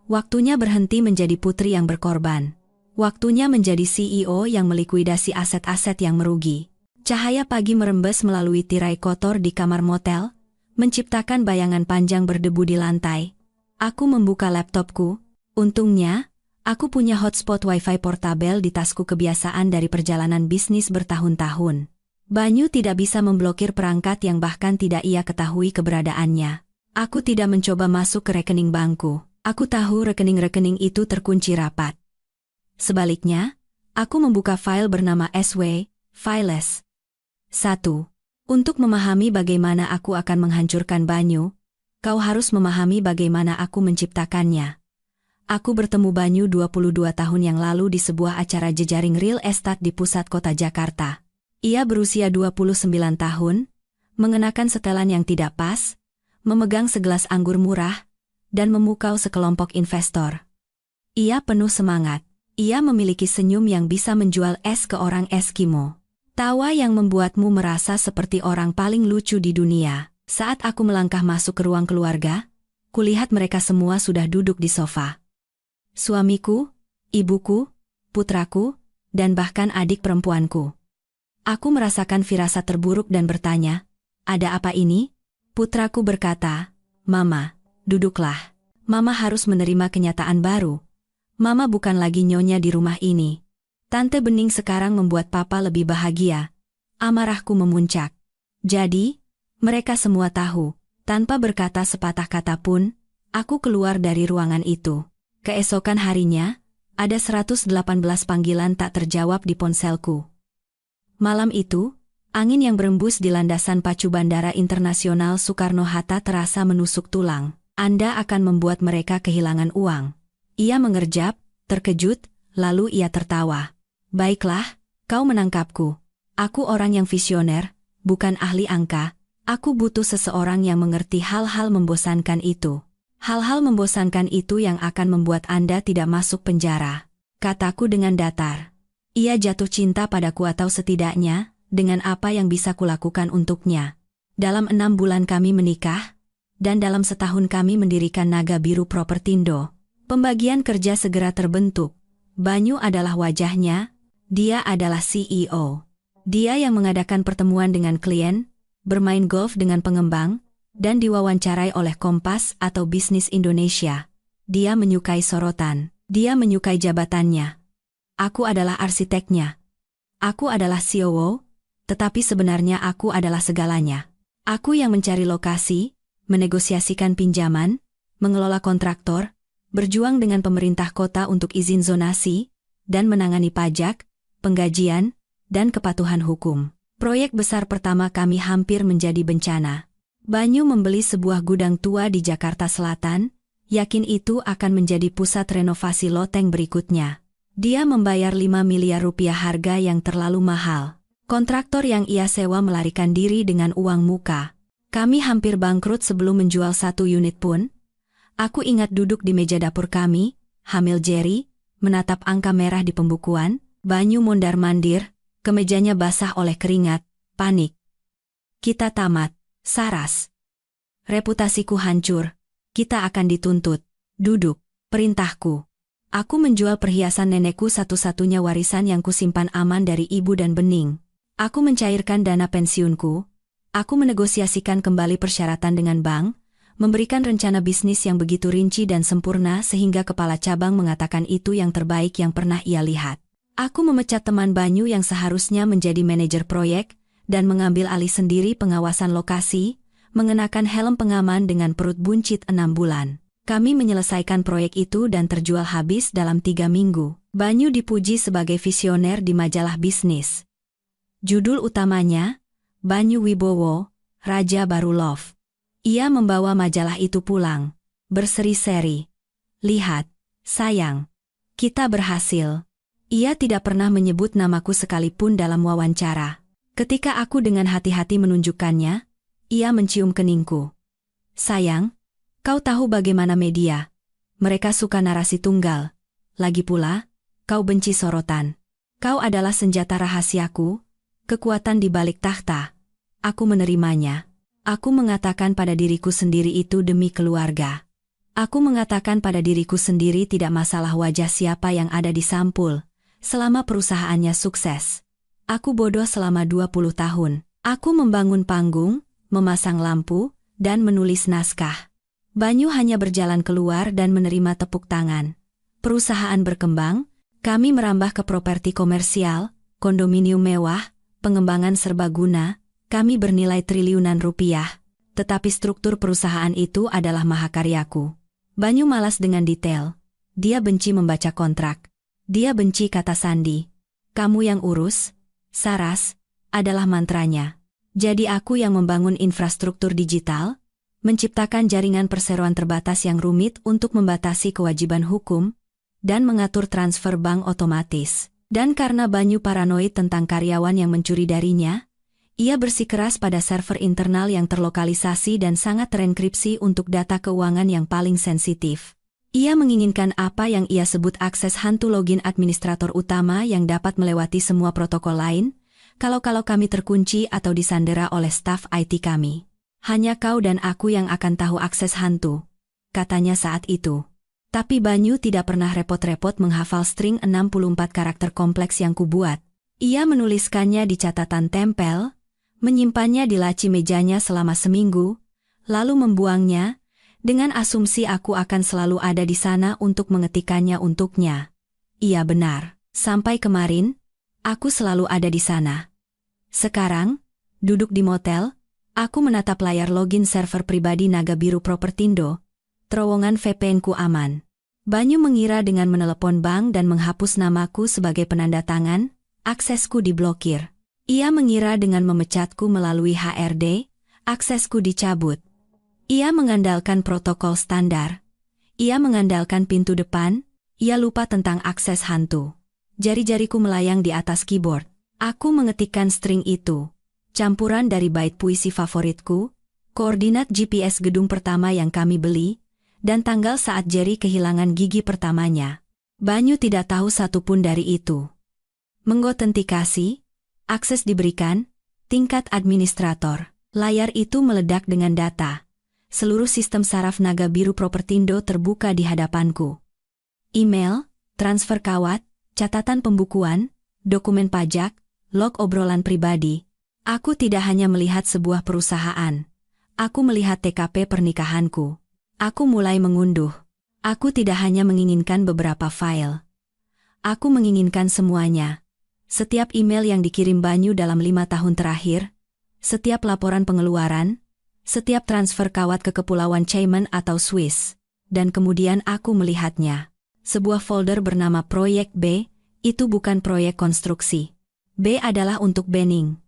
Waktunya berhenti menjadi putri yang berkorban. Waktunya menjadi CEO yang melikuidasi aset-aset yang merugi. Cahaya pagi merembes melalui tirai kotor di kamar motel, menciptakan bayangan panjang berdebu di lantai. Aku membuka laptopku. Untungnya, aku punya hotspot wifi portabel di tasku, kebiasaan dari perjalanan bisnis bertahun-tahun. Banyu tidak bisa memblokir perangkat yang bahkan tidak ia ketahui keberadaannya. Aku tidak mencoba masuk ke rekening bankku. Aku tahu rekening-rekening itu terkunci rapat. Sebaliknya, aku membuka file bernama SW, Files. 1. Untuk memahami bagaimana aku akan menghancurkan Banyu, kau harus memahami bagaimana aku menciptakannya. Aku bertemu Banyu 22 tahun yang lalu di sebuah acara jejaring real estate di pusat kota Jakarta. Ia berusia 29 tahun, mengenakan setelan yang tidak pas, memegang segelas anggur murah, dan memukau sekelompok investor. Ia penuh semangat. Ia memiliki senyum yang bisa menjual es ke orang Eskimo. Tawa yang membuatmu merasa seperti orang paling lucu di dunia. Saat aku melangkah masuk ke ruang keluarga, kulihat mereka semua sudah duduk di sofa. Suamiku, ibuku, putraku, dan bahkan adik perempuanku. Aku merasakan firasat terburuk dan bertanya, "Ada apa ini?" Putraku berkata, "Mama, duduklah. Mama harus menerima kenyataan baru. Mama bukan lagi nyonya di rumah ini. Tante Bening sekarang membuat Papa lebih bahagia." Amarahku memuncak. Jadi, mereka semua tahu. Tanpa berkata sepatah kata pun, aku keluar dari ruangan itu. Keesokan harinya, ada 118 panggilan tak terjawab di ponselku. Malam itu, angin yang berembus di landasan pacu Bandara Internasional Soekarno-Hatta terasa menusuk tulang. Anda akan membuat mereka kehilangan uang. Ia mengerjap, terkejut, lalu ia tertawa. Baiklah, kau menangkapku. Aku orang yang visioner, bukan ahli angka. Aku butuh seseorang yang mengerti hal-hal membosankan itu. Hal-hal membosankan itu yang akan membuat Anda tidak masuk penjara. Kataku dengan datar. Ia jatuh cinta padaku, atau setidaknya, dengan apa yang bisa kulakukan untuknya. Dalam 6 bulan kami menikah, dan dalam setahun kami mendirikan Naga Biru Propertindo. Pembagian kerja segera terbentuk. Banyu adalah wajahnya, dia adalah CEO. Dia yang mengadakan pertemuan dengan klien, bermain golf dengan pengembang, dan diwawancarai oleh Kompas atau Bisnis Indonesia. Dia menyukai sorotan, dia menyukai jabatannya. Aku adalah arsiteknya. Aku adalah COO, tetapi sebenarnya aku adalah segalanya. Aku yang mencari lokasi, menegosiasikan pinjaman, mengelola kontraktor, berjuang dengan pemerintah kota untuk izin zonasi, dan menangani pajak, penggajian, dan kepatuhan hukum. Proyek besar pertama kami hampir menjadi bencana. Banyu membeli sebuah gudang tua di Jakarta Selatan, yakin itu akan menjadi pusat renovasi loteng berikutnya. Dia membayar 5 miliar rupiah, harga yang terlalu mahal. Kontraktor yang ia sewa melarikan diri dengan uang muka. Kami hampir bangkrut sebelum menjual 1 unit pun. Aku ingat duduk di meja dapur kami, hamil Jerry, menatap angka merah di pembukuan. Banyu mondar-mandir, kemejanya basah oleh keringat, panik. Kita tamat, Saras. Reputasiku hancur. Kita akan dituntut. Duduk, perintahku. Aku menjual perhiasan nenekku, satu-satunya warisan yang kusimpan aman dari ibu dan Bening. Aku mencairkan dana pensiunku. Aku menegosiasikan kembali persyaratan dengan bank, memberikan rencana bisnis yang begitu rinci dan sempurna sehingga kepala cabang mengatakan itu yang terbaik yang pernah ia lihat. Aku memecat teman Banyu yang seharusnya menjadi manajer proyek, dan mengambil alih sendiri pengawasan lokasi, mengenakan helm pengaman dengan perut buncit 6 bulan. Kami menyelesaikan proyek itu dan terjual habis dalam 3 minggu. Banyu dipuji sebagai visioner di majalah bisnis. Judul utamanya, Banyu Wibowo, Raja Baru Love. Ia membawa majalah itu pulang, berseri-seri. Lihat, sayang, kita berhasil. Ia tidak pernah menyebut namaku sekalipun dalam wawancara. Ketika aku dengan hati-hati menunjukkannya, ia mencium keningku. Sayang, kau tahu bagaimana media. Mereka suka narasi tunggal. Lagi pula, kau benci sorotan. Kau adalah senjata rahasiaku, kekuatan di balik takhta. Aku menerimanya. Aku mengatakan pada diriku sendiri itu demi keluarga. Aku mengatakan pada diriku sendiri tidak masalah wajah siapa yang ada di sampul, selama perusahaannya sukses. Aku bodoh selama 20 tahun. Aku membangun panggung, memasang lampu, dan menulis naskah. Banyu hanya berjalan keluar dan menerima tepuk tangan. Perusahaan berkembang, kami merambah ke properti komersial, kondominium mewah, pengembangan serbaguna. Kami bernilai triliunan rupiah, tetapi struktur perusahaan itu adalah mahakaryaku. Banyu malas dengan detail. Dia benci membaca kontrak. Dia benci kata sandi. Kamu yang urus, Saras, adalah mantranya. Jadi aku yang membangun infrastruktur digital, menciptakan jaringan perseroan terbatas yang rumit untuk membatasi kewajiban hukum, dan mengatur transfer bank otomatis. Dan karena Banyu paranoid tentang karyawan yang mencuri darinya, ia bersikeras pada server internal yang terlokalisasi dan sangat terenkripsi untuk data keuangan yang paling sensitif. Ia menginginkan apa yang ia sebut akses hantu login administrator utama yang dapat melewati semua protokol lain, kalau kami terkunci atau disandera oleh staf IT kami. Hanya kau dan aku yang akan tahu akses hantu, katanya saat itu. Tapi Banyu tidak pernah repot-repot menghafal string 64 karakter kompleks yang kubuat. Ia menuliskannya di catatan tempel, menyimpannya di laci mejanya selama seminggu, lalu membuangnya, dengan asumsi aku akan selalu ada di sana untuk mengetikkannya untuknya. Iya benar, sampai kemarin, aku selalu ada di sana. Sekarang, duduk di motel, aku menatap layar login server pribadi Naga Biru Propertindo, terowongan VPN-ku aman. Banyu mengira dengan menelepon bank dan menghapus namaku sebagai penanda tangan, aksesku diblokir. Ia mengira dengan memecatku melalui HRD, aksesku dicabut. Ia mengandalkan protokol standar. Ia mengandalkan pintu depan, ia lupa tentang akses hantu. Jari-jariku melayang di atas keyboard. Aku mengetikkan string itu. Campuran dari bait puisi favoritku, koordinat GPS gedung pertama yang kami beli, dan tanggal saat Jerry kehilangan gigi pertamanya. Banyu tidak tahu satupun dari itu. Mengotentikasi, akses diberikan, tingkat administrator. Layar itu meledak dengan data. Seluruh sistem saraf Naga Biru Propertindo terbuka di hadapanku. Email, transfer kawat, catatan pembukuan, dokumen pajak, log obrolan pribadi. Aku tidak hanya melihat sebuah perusahaan. Aku melihat TKP pernikahanku. Aku mulai mengunduh. Aku tidak hanya menginginkan beberapa file. Aku menginginkan semuanya. Setiap email yang dikirim Banyu dalam 5 tahun terakhir, setiap laporan pengeluaran, setiap transfer kawat ke Kepulauan Cayman atau Swiss, dan kemudian aku melihatnya. Sebuah folder bernama Proyek B, itu bukan proyek konstruksi. B adalah untuk Benning.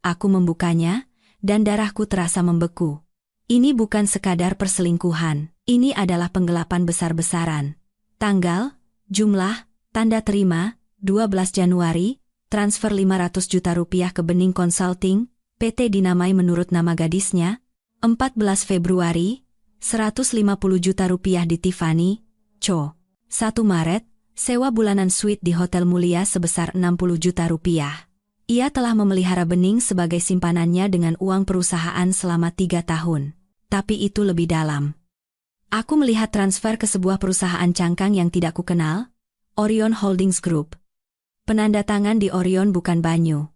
Aku membukanya, dan darahku terasa membeku. Ini bukan sekadar perselingkuhan, ini adalah penggelapan besar-besaran. Tanggal, jumlah, tanda terima, 12 Januari, transfer 500 juta rupiah ke Benning Consulting, PT dinamai menurut nama gadisnya, 14 Februari, 150 juta rupiah di Tiffany, Co. 1 Maret, sewa bulanan suite di Hotel Mulia sebesar 60 juta rupiah. Ia telah memelihara Benning sebagai simpanannya dengan uang perusahaan selama 3 tahun. Tapi itu lebih dalam. Aku melihat transfer ke sebuah perusahaan cangkang yang tidak kukenal, Orion Holdings Group. Penanda tangan di Orion bukan Banyu.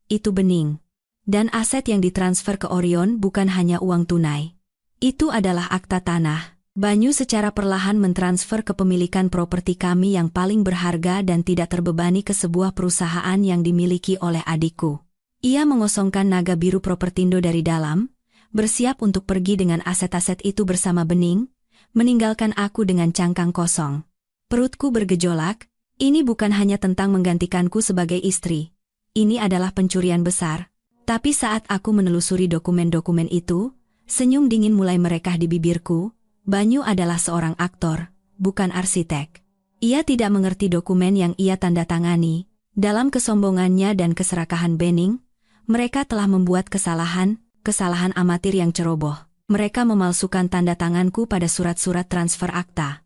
Itu Benning. Dan aset yang ditransfer ke Orion bukan hanya uang tunai. Itu adalah akta tanah. Banyu secara perlahan mentransfer kepemilikan properti kami yang paling berharga dan tidak terbebani ke sebuah perusahaan yang dimiliki oleh adikku. Ia mengosongkan naga biru Propertindo dari dalam, bersiap untuk pergi dengan aset-aset itu bersama Bening, meninggalkan aku dengan cangkang kosong. Perutku bergejolak, ini bukan hanya tentang menggantikanku sebagai istri. Ini adalah pencurian besar. Tapi saat aku menelusuri dokumen-dokumen itu, senyum dingin mulai merekah di bibirku. Banyu adalah seorang aktor, bukan arsitek. Ia tidak mengerti dokumen yang ia tanda tangani. Dalam kesombongannya dan keserakahan Bening, mereka telah membuat kesalahan amatir yang ceroboh. Mereka memalsukan tanda tanganku pada surat-surat transfer akta.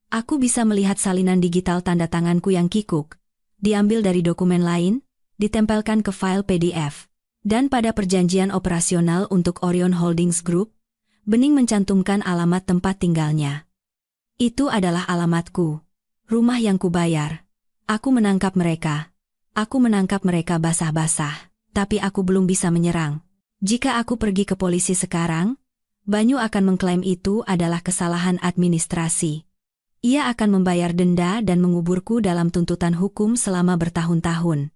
Aku bisa melihat salinan digital tanda tanganku yang kikuk, diambil dari dokumen lain, ditempelkan ke file PDF. Dan pada perjanjian operasional untuk Orion Holdings Group, Bening mencantumkan alamat tempat tinggalnya. Itu adalah alamatku. Rumah yang kubayar. Aku menangkap mereka. Aku menangkap mereka basah-basah. Tapi aku belum bisa menyerang. Jika aku pergi ke polisi sekarang, Banyu akan mengklaim itu adalah kesalahan administrasi. Ia akan membayar denda dan menguburku dalam tuntutan hukum selama bertahun-tahun.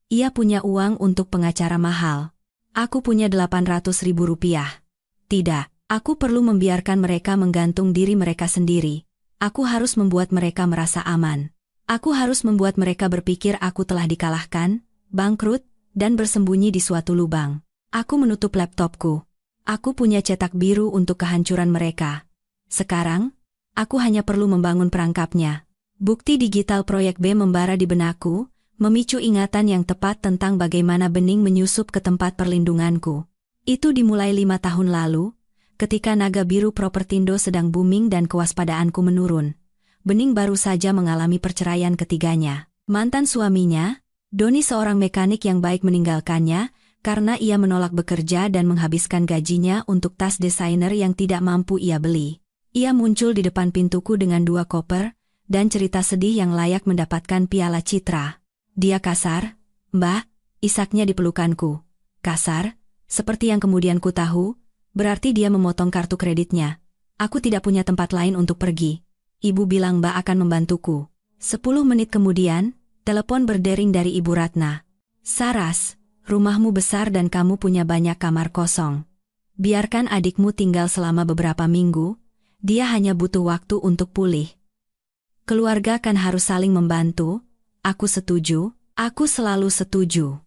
Ia punya uang untuk pengacara mahal. Aku punya Rp800.000. Tidak. Aku perlu membiarkan mereka menggantung diri mereka sendiri. Aku harus membuat mereka merasa aman. Aku harus membuat mereka berpikir aku telah dikalahkan, bangkrut, dan bersembunyi di suatu lubang. Aku menutup laptopku. Aku punya cetak biru untuk kehancuran mereka. Sekarang, aku hanya perlu membangun perangkapnya. Bukti digital proyek B membara di benakku, memicu ingatan yang tepat tentang bagaimana Bening menyusup ke tempat perlindunganku. Itu dimulai 5 tahun lalu, ketika naga biru Propertindo sedang booming dan kewaspadaanku menurun. Bening baru saja mengalami perceraian ketiganya. Mantan suaminya, Doni seorang mekanik yang baik meninggalkannya, karena ia menolak bekerja dan menghabiskan gajinya untuk tas desainer yang tidak mampu ia beli. Ia muncul di depan pintuku dengan 2 koper, dan cerita sedih yang layak mendapatkan piala citra. Dia kasar, Mbak, isaknya di pelukanku. Kasar, seperti yang kemudian ku tahu, berarti dia memotong kartu kreditnya. Aku tidak punya tempat lain untuk pergi. Ibu bilang Mbak akan membantuku. 10 menit kemudian, telepon berdering dari Ibu Ratna. Saras, rumahmu besar dan kamu punya banyak kamar kosong. Biarkan adikmu tinggal selama beberapa minggu, dia hanya butuh waktu untuk pulih. Keluarga kan harus saling membantu. Aku setuju, aku selalu setuju.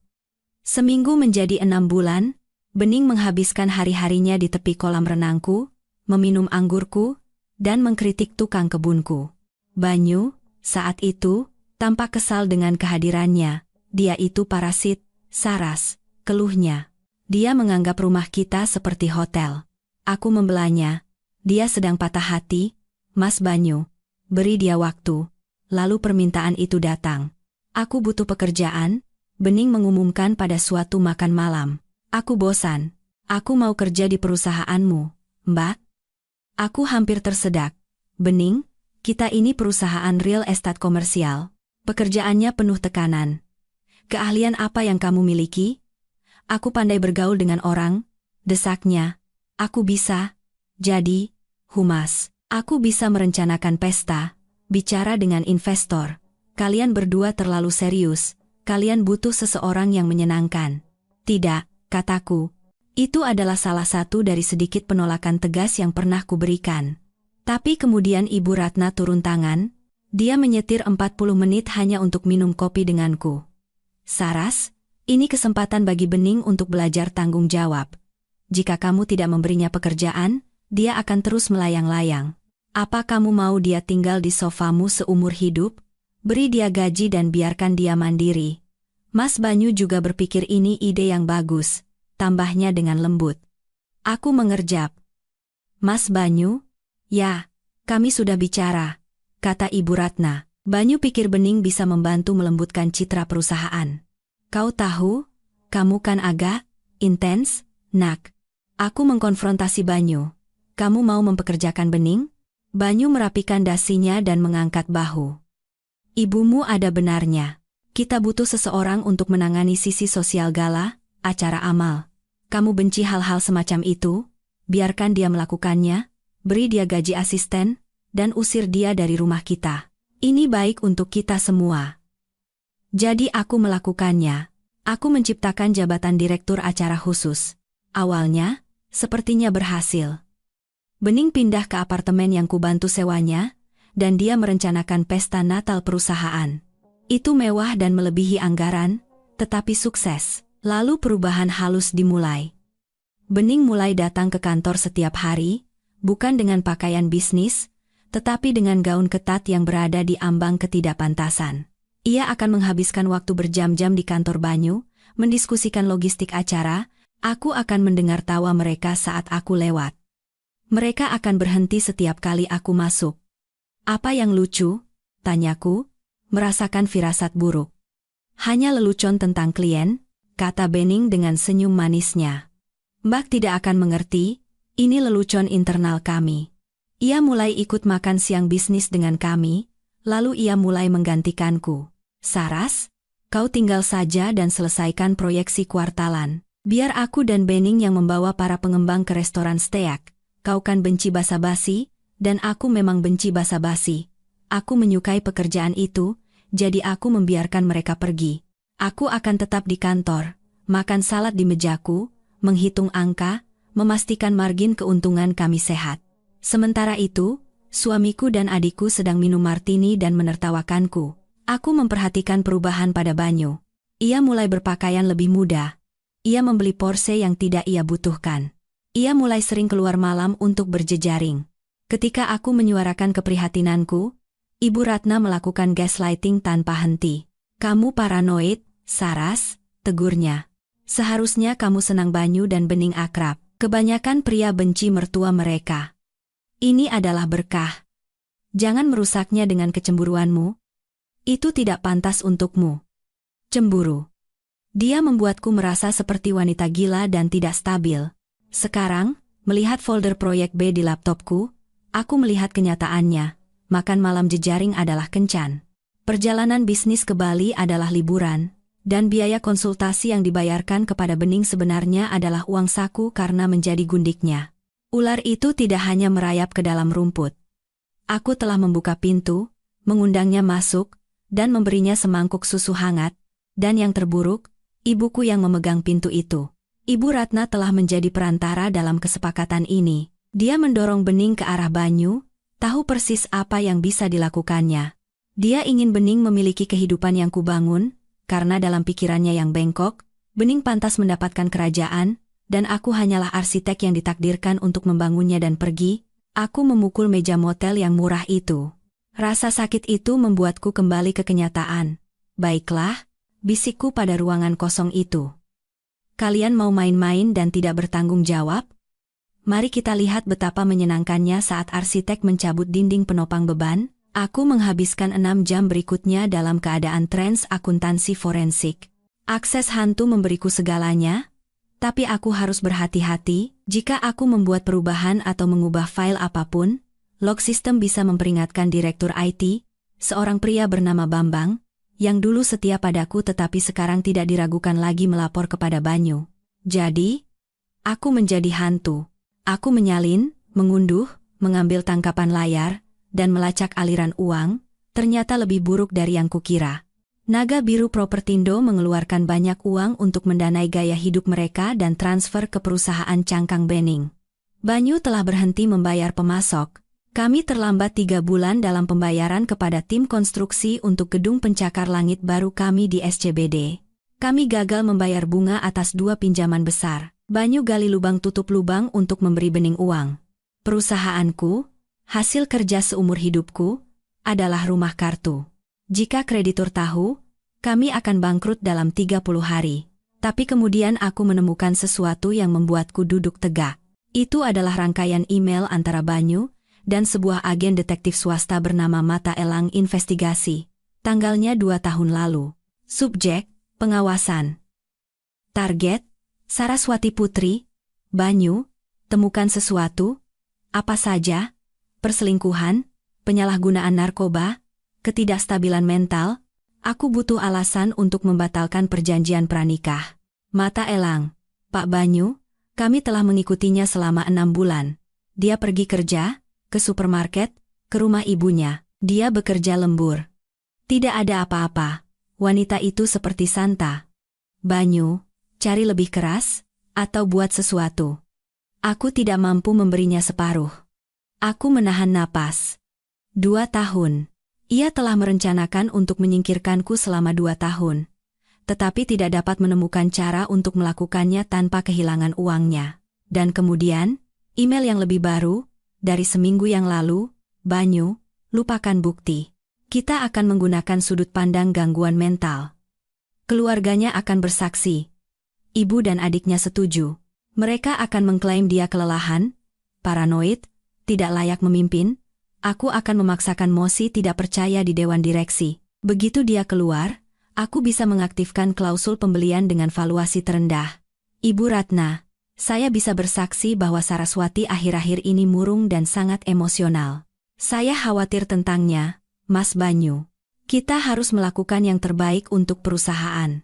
Seminggu menjadi 6 bulan, Bening menghabiskan hari-harinya di tepi kolam renangku, meminum anggurku, dan mengkritik tukang kebunku. Banyu, saat itu, tampak kesal dengan kehadirannya. Dia itu parasit, Saras, keluhnya. Dia menganggap rumah kita seperti hotel. Aku membelanya. Dia sedang patah hati. Mas Banyu, beri dia waktu. Lalu permintaan itu datang. Aku butuh pekerjaan, Bening mengumumkan pada suatu makan malam. Aku bosan. Aku mau kerja di perusahaanmu, Mbak. Aku hampir tersedak. Bening, kita ini perusahaan real estate komersial. Pekerjaannya penuh tekanan. Keahlian apa yang kamu miliki? Aku pandai bergaul dengan orang, desaknya. Aku bisa. Jadi, humas. Aku bisa merencanakan pesta, bicara dengan investor. Kalian berdua terlalu serius. Kalian butuh seseorang yang menyenangkan. Tidak. Kataku, itu adalah salah satu dari sedikit penolakan tegas yang pernah kuberikan. Tapi kemudian Ibu Ratna turun tangan, dia menyetir 40 menit hanya untuk minum kopi denganku. Saras, ini kesempatan bagi Bening untuk belajar tanggung jawab. Jika kamu tidak memberinya pekerjaan, dia akan terus melayang-layang. Apa kamu mau dia tinggal di sofamu seumur hidup? Beri dia gaji dan biarkan dia mandiri. Mas Banyu juga berpikir ini ide yang bagus, tambahnya dengan lembut. Aku mengerjap. Mas Banyu? Ya, kami sudah bicara, kata Ibu Ratna. Banyu pikir Bening bisa membantu melembutkan citra perusahaan. Kau tahu, kamu kan agak intens, Nak. Aku mengkonfrontasi Banyu. Kamu mau mempekerjakan Bening? Banyu merapikan dasinya dan mengangkat bahu. Ibumu ada benarnya. Kita butuh seseorang untuk menangani sisi sosial gala, acara amal. Kamu benci hal-hal semacam itu? biarkan dia melakukannya, beri dia gaji asisten, dan usir dia dari rumah kita. Ini baik untuk kita semua. Jadi aku melakukannya. Aku menciptakan jabatan direktur acara khusus. Awalnya, sepertinya berhasil. Bening pindah ke apartemen yang kubantu sewanya, dan dia merencanakan pesta Natal perusahaan. Itu mewah dan melebihi anggaran, tetapi sukses. Lalu perubahan halus dimulai. Bening mulai datang ke kantor setiap hari, bukan dengan pakaian bisnis, tetapi dengan gaun ketat yang berada di ambang ketidakpantasan. Ia akan menghabiskan waktu berjam-jam di kantor Banyu, mendiskusikan logistik acara. Aku akan mendengar tawa mereka saat aku lewat. Mereka akan berhenti setiap kali aku masuk. Apa yang lucu? Tanyaku, merasakan firasat buruk. Hanya lelucon tentang klien, kata Bening dengan senyum manisnya. Mbak tidak akan mengerti, ini lelucon internal kami. Ia mulai ikut makan siang bisnis dengan kami, lalu ia mulai menggantikanku. Saras, kau tinggal saja dan selesaikan proyeksi kuartalan. Biar aku dan Bening yang membawa para pengembang ke restoran steak. Kau kan benci basa-basi, dan aku memang benci basa-basi. Aku menyukai pekerjaan itu, jadi aku membiarkan mereka pergi. Aku akan tetap di kantor, makan salad di mejaku, menghitung angka, memastikan margin keuntungan kami sehat. Sementara itu, suamiku dan adikku sedang minum martini dan menertawakanku. Aku memperhatikan perubahan pada Banyu. Ia mulai berpakaian lebih muda. Ia membeli Porsche yang tidak ia butuhkan. Ia mulai sering keluar malam untuk berjejaring. Ketika aku menyuarakan keprihatinanku, Ibu Ratna melakukan gaslighting tanpa henti. Kamu paranoid, Saras, tegurnya. Seharusnya kamu senang Banyu dan Bening akrab. Kebanyakan pria benci mertua mereka. Ini adalah berkah. Jangan merusaknya dengan kecemburuanmu. Itu tidak pantas untukmu. Cemburu. Dia membuatku merasa seperti wanita gila dan tidak stabil. Sekarang, melihat folder proyek B di laptopku, aku melihat kenyataannya. Makan malam jejaring adalah kencan. Perjalanan bisnis ke Bali adalah liburan, dan biaya konsultasi yang dibayarkan kepada Bening sebenarnya adalah uang saku karena menjadi gundiknya. Ular itu tidak hanya merayap ke dalam rumput. Aku telah membuka pintu, mengundangnya masuk, dan memberinya semangkuk susu hangat, dan yang terburuk, ibuku yang memegang pintu itu. Ibu Ratna telah menjadi perantara dalam kesepakatan ini. Dia mendorong Bening ke arah Banyu, tahu persis apa yang bisa dilakukannya. Dia ingin Bening memiliki kehidupan yang kubangun, karena dalam pikirannya yang bengkok, Bening pantas mendapatkan kerajaan, dan aku hanyalah arsitek yang ditakdirkan untuk membangunnya dan pergi. Aku memukul meja motel yang murah itu. Rasa sakit itu membuatku kembali ke kenyataan. Baiklah, bisikku pada ruangan kosong itu. Kalian mau main-main dan tidak bertanggung jawab? Mari kita lihat betapa menyenangkannya saat arsitek mencabut dinding penopang beban. Aku menghabiskan 6 jam berikutnya dalam keadaan trans akuntansi forensik. Akses hantu memberiku segalanya, tapi aku harus berhati-hati. Jika aku membuat perubahan atau mengubah file apapun, log sistem bisa memperingatkan direktur IT, seorang pria bernama Bambang, yang dulu setia padaku tetapi sekarang tidak diragukan lagi melapor kepada Banyu. Jadi, aku menjadi hantu. Aku menyalin, mengunduh, mengambil tangkapan layar, dan melacak aliran uang, ternyata lebih buruk dari yang kukira. Naga Biru Propertindo mengeluarkan banyak uang untuk mendanai gaya hidup mereka dan transfer ke perusahaan cangkang Bening. Banyu telah berhenti membayar pemasok. Kami terlambat 3 bulan dalam pembayaran kepada tim konstruksi untuk gedung pencakar langit baru kami di SCBD. Kami gagal membayar bunga atas 2 pinjaman besar. Banyu gali lubang tutup lubang untuk memberi Bening uang. Perusahaanku, hasil kerja seumur hidupku, adalah rumah kartu. Jika kreditur tahu, kami akan bangkrut dalam 30 hari. Tapi kemudian aku menemukan sesuatu yang membuatku duduk tegak. Itu adalah rangkaian email antara Banyu dan sebuah agen detektif swasta bernama Mata Elang Investigasi. Tanggalnya 2 tahun lalu. Subjek, pengawasan. Target, Saraswati Putri. Banyu, temukan sesuatu. Apa saja? Perselingkuhan, penyalahgunaan narkoba, ketidakstabilan mental. Aku butuh alasan untuk membatalkan perjanjian pranikah. Mata Elang. Pak Banyu, Kami telah mengikutinya selama 6 bulan. Dia pergi kerja, ke supermarket, ke rumah ibunya. Dia bekerja lembur. Tidak ada apa-apa. Wanita itu seperti Santa. Banyu, cari lebih keras, atau buat sesuatu. Aku tidak mampu memberinya separuh. Aku menahan napas. 2 tahun. Ia telah merencanakan untuk menyingkirkanku selama 2 tahun. Tetapi tidak dapat menemukan cara untuk melakukannya tanpa kehilangan uangnya. Dan kemudian, email yang lebih baru, dari seminggu yang lalu, Banyu, lupakan bukti. Kita akan menggunakan sudut pandang gangguan mental. Keluarganya akan bersaksi. Ibu dan adiknya setuju. Mereka akan mengklaim dia kelelahan, paranoid, tidak layak memimpin. Aku akan memaksakan Mosi tidak percaya di dewan direksi. Begitu dia keluar, aku bisa mengaktifkan klausul pembelian dengan valuasi terendah. Ibu Ratna, saya bisa bersaksi bahwa Saraswati akhir-akhir ini murung dan sangat emosional. Saya khawatir tentangnya, Mas Banyu. Kita harus melakukan yang terbaik untuk perusahaan.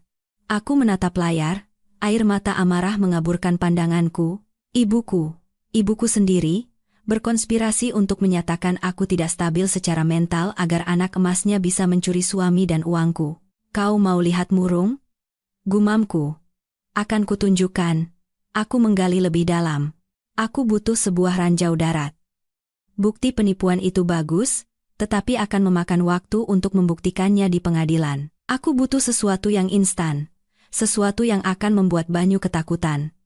Aku menatap layar, air mata amarah mengaburkan pandanganku. Ibuku sendiri, berkonspirasi untuk menyatakan aku tidak stabil secara mental agar anak emasnya bisa mencuri suami dan uangku. Kau mau lihat murung? Gumamku. Akan kutunjukkan. Aku menggali lebih dalam. Aku butuh sebuah ranjau darat. Bukti penipuan itu bagus, tetapi akan memakan waktu untuk membuktikannya di pengadilan. Aku butuh sesuatu yang instan. Sesuatu yang akan membuat Banyu ketakutan.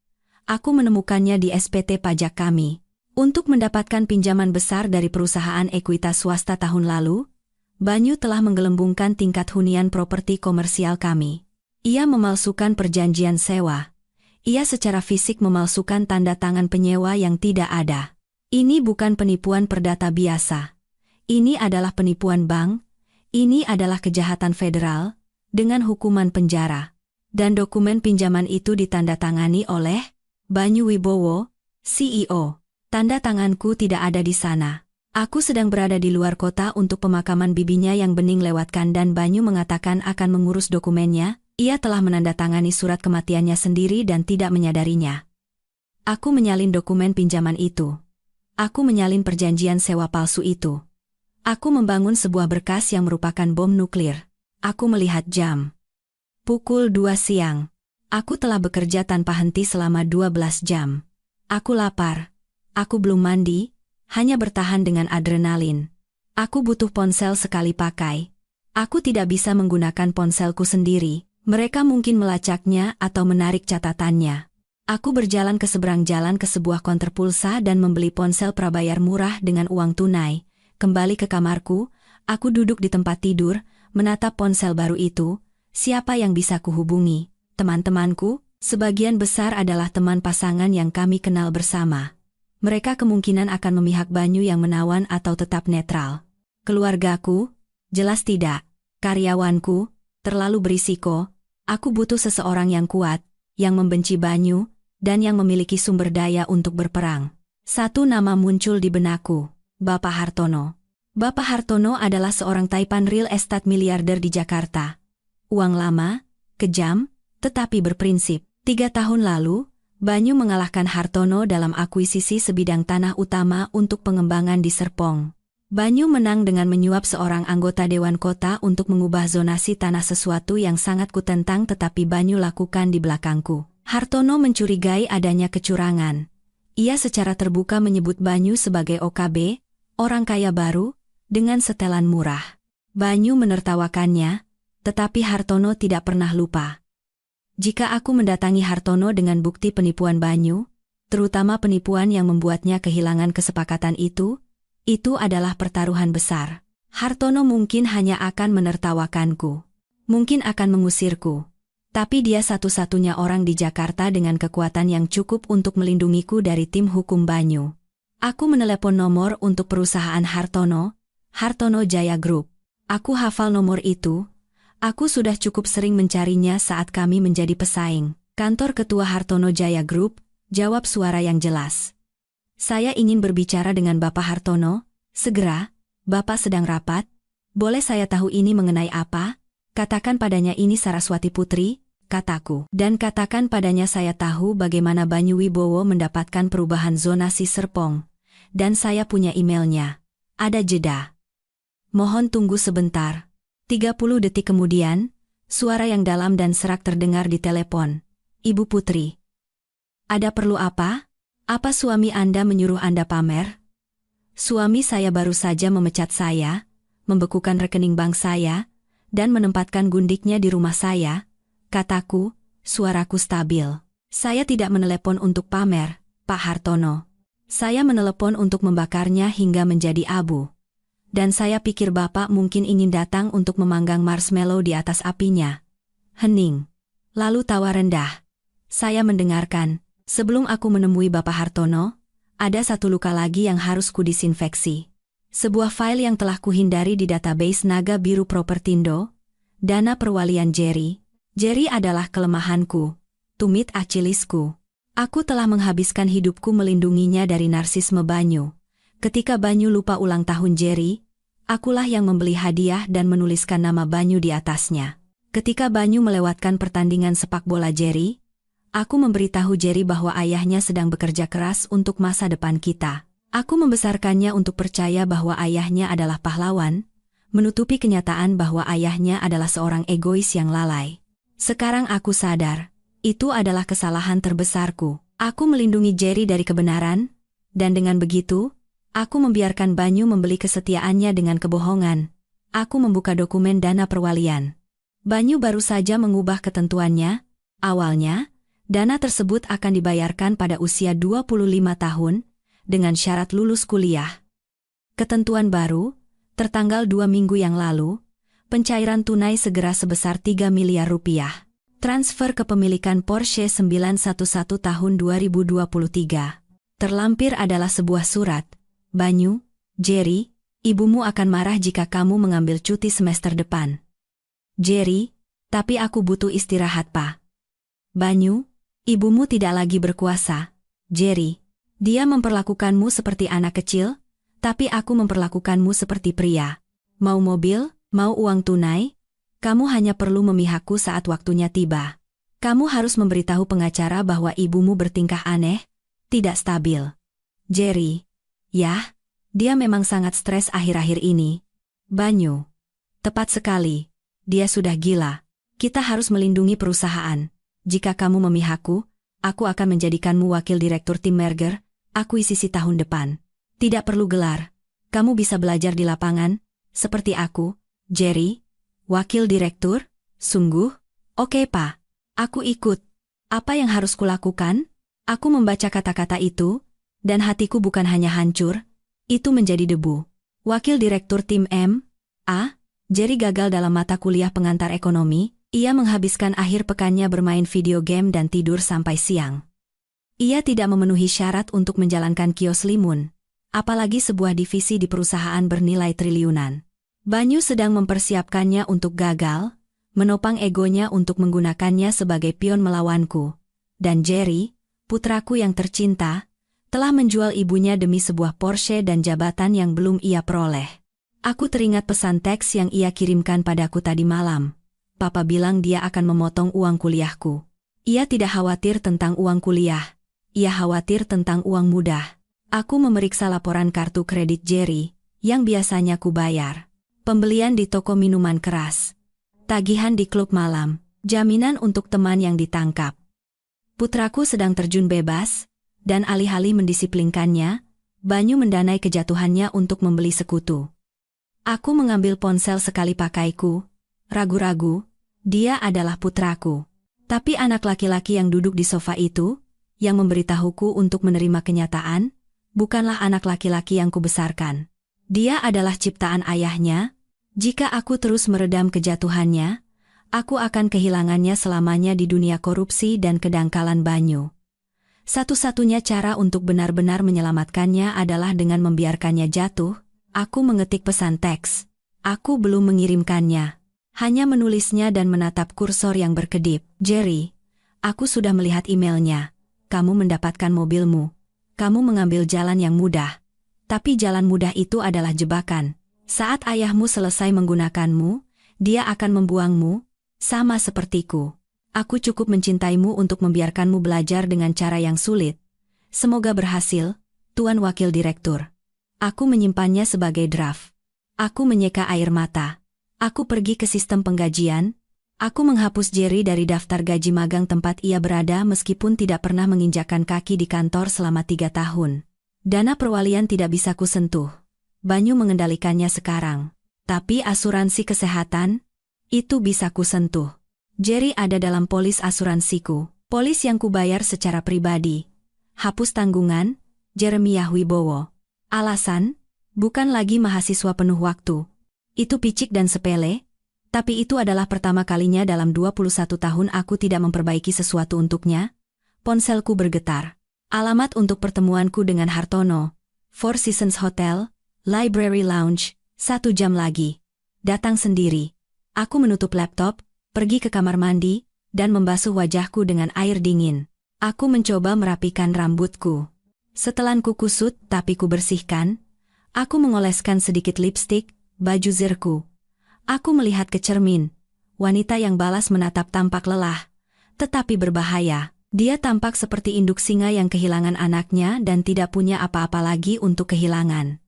Aku menemukannya di SPT pajak kami. Untuk mendapatkan pinjaman besar dari perusahaan ekuitas swasta tahun lalu, Banyu telah menggelembungkan tingkat hunian properti komersial kami. Ia memalsukan perjanjian sewa. Ia secara fisik memalsukan tanda tangan penyewa yang tidak ada. Ini bukan penipuan perdata biasa. Ini adalah penipuan bank. Ini adalah kejahatan federal, dengan hukuman penjara. Dan dokumen pinjaman itu ditandatangani oleh Banyu Wibowo, CEO. Tanda tanganku tidak ada di sana. Aku sedang berada di luar kota untuk pemakaman bibinya yang bening lewatkan dan Banyu mengatakan akan mengurus dokumennya. Ia telah menandatangani surat kematiannya sendiri dan tidak menyadarinya. Aku menyalin dokumen pinjaman itu. Aku menyalin perjanjian sewa palsu itu. Aku membangun sebuah berkas yang merupakan bom nuklir. Aku melihat jam. Pukul 2 siang. Aku telah bekerja tanpa henti selama 12 jam. Aku lapar. Aku belum mandi, hanya bertahan dengan adrenalin. Aku butuh ponsel sekali pakai. Aku tidak bisa menggunakan ponselku sendiri. Mereka mungkin melacaknya atau menarik catatannya. Aku berjalan ke seberang jalan ke sebuah konter pulsa dan membeli ponsel prabayar murah dengan uang tunai. Kembali ke kamarku, aku duduk di tempat tidur, menatap ponsel baru itu. Siapa yang bisa kuhubungi? Teman-temanku, sebagian besar adalah teman pasangan yang kami kenal bersama. Mereka kemungkinan akan memihak Banyu yang menawan atau tetap netral. Keluargaku? Jelas tidak. Karyawanku? Terlalu berisiko. Aku butuh seseorang yang kuat, yang membenci Banyu, dan yang memiliki sumber daya untuk berperang. Satu nama muncul di benakku, Bapak Hartono. Bapak Hartono adalah seorang taipan real estate miliarder di Jakarta. Uang lama, kejam, tetapi berprinsip. 3 tahun lalu, Banyu mengalahkan Hartono dalam akuisisi sebidang tanah utama untuk pengembangan di Serpong. Banyu menang dengan menyuap seorang anggota Dewan Kota untuk mengubah zonasi tanah, sesuatu yang sangat kutentang tetapi Banyu lakukan di belakangku. Hartono mencurigai adanya kecurangan. Ia secara terbuka menyebut Banyu sebagai OKB, orang kaya baru, dengan setelan murah. Banyu menertawakannya, tetapi Hartono tidak pernah lupa. Jika aku mendatangi Hartono dengan bukti penipuan Banyu, terutama penipuan yang membuatnya kehilangan kesepakatan itu adalah pertaruhan besar. Hartono mungkin hanya akan menertawakanku. Mungkin akan mengusirku. Tapi dia satu-satunya orang di Jakarta dengan kekuatan yang cukup untuk melindungiku dari tim hukum Banyu. Aku menelepon nomor untuk perusahaan Hartono, Hartono Jaya Group. Aku hafal nomor itu. Aku sudah cukup sering mencarinya saat kami menjadi pesaing. Kantor Ketua Hartono Jaya Group, jawab suara yang jelas. Saya ingin berbicara dengan Bapak Hartono. Segera, Bapak sedang rapat. Boleh saya tahu ini mengenai apa? Katakan padanya ini Saraswati Putri. kataku. Dan katakan padanya saya tahu bagaimana Banyu Wibowo mendapatkan perubahan zonasi Serpong. Dan saya punya emailnya. Ada jeda. Mohon tunggu sebentar. 30 detik kemudian, suara yang dalam dan serak terdengar di telepon. Ibu Putri. Ada perlu apa? Apa suami Anda menyuruh Anda pamer? Suami saya baru saja memecat saya, membekukan rekening bank saya, dan menempatkan gundiknya di rumah saya, kataku, suaraku stabil. Saya tidak menelepon untuk pamer, Pak Hartono. Saya menelepon untuk membakarnya hingga menjadi abu. Dan saya pikir Bapak mungkin ingin datang untuk memanggang marshmallow di atas apinya. Hening. Lalu tawa rendah. Saya mendengarkan, sebelum aku menemui Bapak Hartono, ada satu luka lagi yang harus kudisinfeksi. Sebuah file yang telah kuhindari di database Naga Biru Propertindo, dana perwalian Jerry. Jerry adalah kelemahanku, tumit Achillesku. Aku telah menghabiskan hidupku melindunginya dari narsisme Banyu. Ketika Banyu lupa ulang tahun Jerry, akulah yang membeli hadiah dan menuliskan nama Banyu di atasnya. Ketika Banyu melewatkan pertandingan sepak bola Jerry, aku memberitahu Jerry bahwa ayahnya sedang bekerja keras untuk masa depan kita. Aku membesarkannya untuk percaya bahwa ayahnya adalah pahlawan, menutupi kenyataan bahwa ayahnya adalah seorang egois yang lalai. Sekarang aku sadar, itu adalah kesalahan terbesarku. Aku melindungi Jerry dari kebenaran, dan dengan begitu, aku membiarkan Banyu membeli kesetiaannya dengan kebohongan. Aku membuka dokumen dana perwalian. Banyu baru saja mengubah ketentuannya. Awalnya, dana tersebut akan dibayarkan pada usia 25 tahun, dengan syarat lulus kuliah. Ketentuan baru, tertanggal 2 minggu yang lalu, pencairan tunai segera sebesar 3 miliar rupiah. Transfer kepemilikan Porsche 911 tahun 2023. Terlampir adalah sebuah surat. Banyu, Jerry, ibumu akan marah jika kamu mengambil cuti semester depan. Jerry, tapi aku butuh istirahat, Pak. Banyu, ibumu tidak lagi berkuasa. Jerry, dia memperlakukanmu seperti anak kecil, tapi aku memperlakukanmu seperti pria. Mau mobil, mau uang tunai, kamu hanya perlu memihakku saat waktunya tiba. Kamu harus memberitahu pengacara bahwa ibumu bertingkah aneh, tidak stabil. Jerry, ya, dia memang sangat stres akhir-akhir ini. Banyu, tepat sekali, dia sudah gila. Kita harus melindungi perusahaan. Jika kamu memihakku, aku akan menjadikanmu wakil direktur tim merger, akuisisi tahun depan. Tidak perlu gelar. Kamu bisa belajar di lapangan, seperti aku, Jerry. Wakil direktur? Sungguh? Oke, Pak. Aku ikut. Apa yang harus kulakukan? Aku membaca kata-kata itu, dan hatiku bukan hanya hancur, itu menjadi debu. Wakil direktur tim M.A. Jerry gagal dalam mata kuliah pengantar ekonomi. Ia menghabiskan akhir pekannya bermain video game dan tidur sampai siang. Ia tidak memenuhi syarat untuk menjalankan kios limun, apalagi sebuah divisi di perusahaan bernilai triliunan. Banyu sedang mempersiapkannya untuk gagal, menopang egonya untuk menggunakannya sebagai pion melawanku. Dan Jerry, putraku yang tercinta, telah menjual ibunya demi sebuah Porsche dan jabatan yang belum ia peroleh. Aku teringat pesan teks yang ia kirimkan padaku tadi malam. Papa bilang dia akan memotong uang kuliahku. Ia tidak khawatir tentang uang kuliah. Ia khawatir tentang uang mudah. Aku memeriksa laporan kartu kredit Jerry, yang biasanya ku bayar. Pembelian di toko minuman keras. Tagihan di klub malam. Jaminan untuk teman yang ditangkap. Putraku sedang terjun bebas, dan alih-alih mendisiplinkannya, Banyu mendanai kejatuhannya untuk membeli sekutu. Aku mengambil ponsel sekali pakaiku. Ragu-ragu, dia adalah putraku. Tapi anak laki-laki yang duduk di sofa itu, yang memberitahuku untuk menerima kenyataan, bukanlah anak laki-laki yang kubesarkan. Dia adalah ciptaan ayahnya. Jika aku terus meredam kejatuhannya, aku akan kehilangannya selamanya di dunia korupsi dan kedangkalan Banyu. Satu-satunya cara untuk benar-benar menyelamatkannya adalah dengan membiarkannya jatuh. Aku mengetik pesan teks. Aku belum mengirimkannya. Hanya menulisnya dan menatap kursor yang berkedip. Jerry, aku sudah melihat emailnya. Kamu mendapatkan mobilmu. Kamu mengambil jalan yang mudah. Tapi jalan mudah itu adalah jebakan. Saat ayahmu selesai menggunakanmu, dia akan membuangmu, sama sepertiku. Aku cukup mencintaimu untuk membiarkanmu belajar dengan cara yang sulit. Semoga berhasil, Tuan Wakil Direktur. Aku menyimpannya sebagai draft. Aku menyeka air mata. Aku pergi ke sistem penggajian. Aku menghapus Jerry dari daftar gaji magang tempat ia berada meskipun tidak pernah menginjakkan kaki di kantor selama 3 tahun. Dana perwalian tidak bisa kusentuh. Banyu mengendalikannya sekarang. Tapi asuransi kesehatan, itu bisa kusentuh. Jerry ada dalam polis asuransiku. Polis yang kubayar secara pribadi. Hapus tanggungan, Jeremiah Wibowo. Alasan, bukan lagi mahasiswa penuh waktu. Itu picik dan sepele, tapi itu adalah pertama kalinya dalam 21 tahun aku tidak memperbaiki sesuatu untuknya. Ponselku bergetar. Alamat untuk pertemuanku dengan Hartono. Four Seasons Hotel, Library Lounge, 1 jam lagi. Datang sendiri. Aku menutup laptop, pergi ke kamar mandi, dan membasuh wajahku dengan air dingin. Aku mencoba merapikan rambutku. Setelanku kusut tapi ku bersihkan. Aku mengoleskan sedikit lipstik, baju zirku. Aku melihat ke cermin. Wanita yang balas menatap tampak lelah, tetapi berbahaya. Dia tampak seperti induk singa yang kehilangan anaknya dan tidak punya apa-apa lagi untuk kehilangan.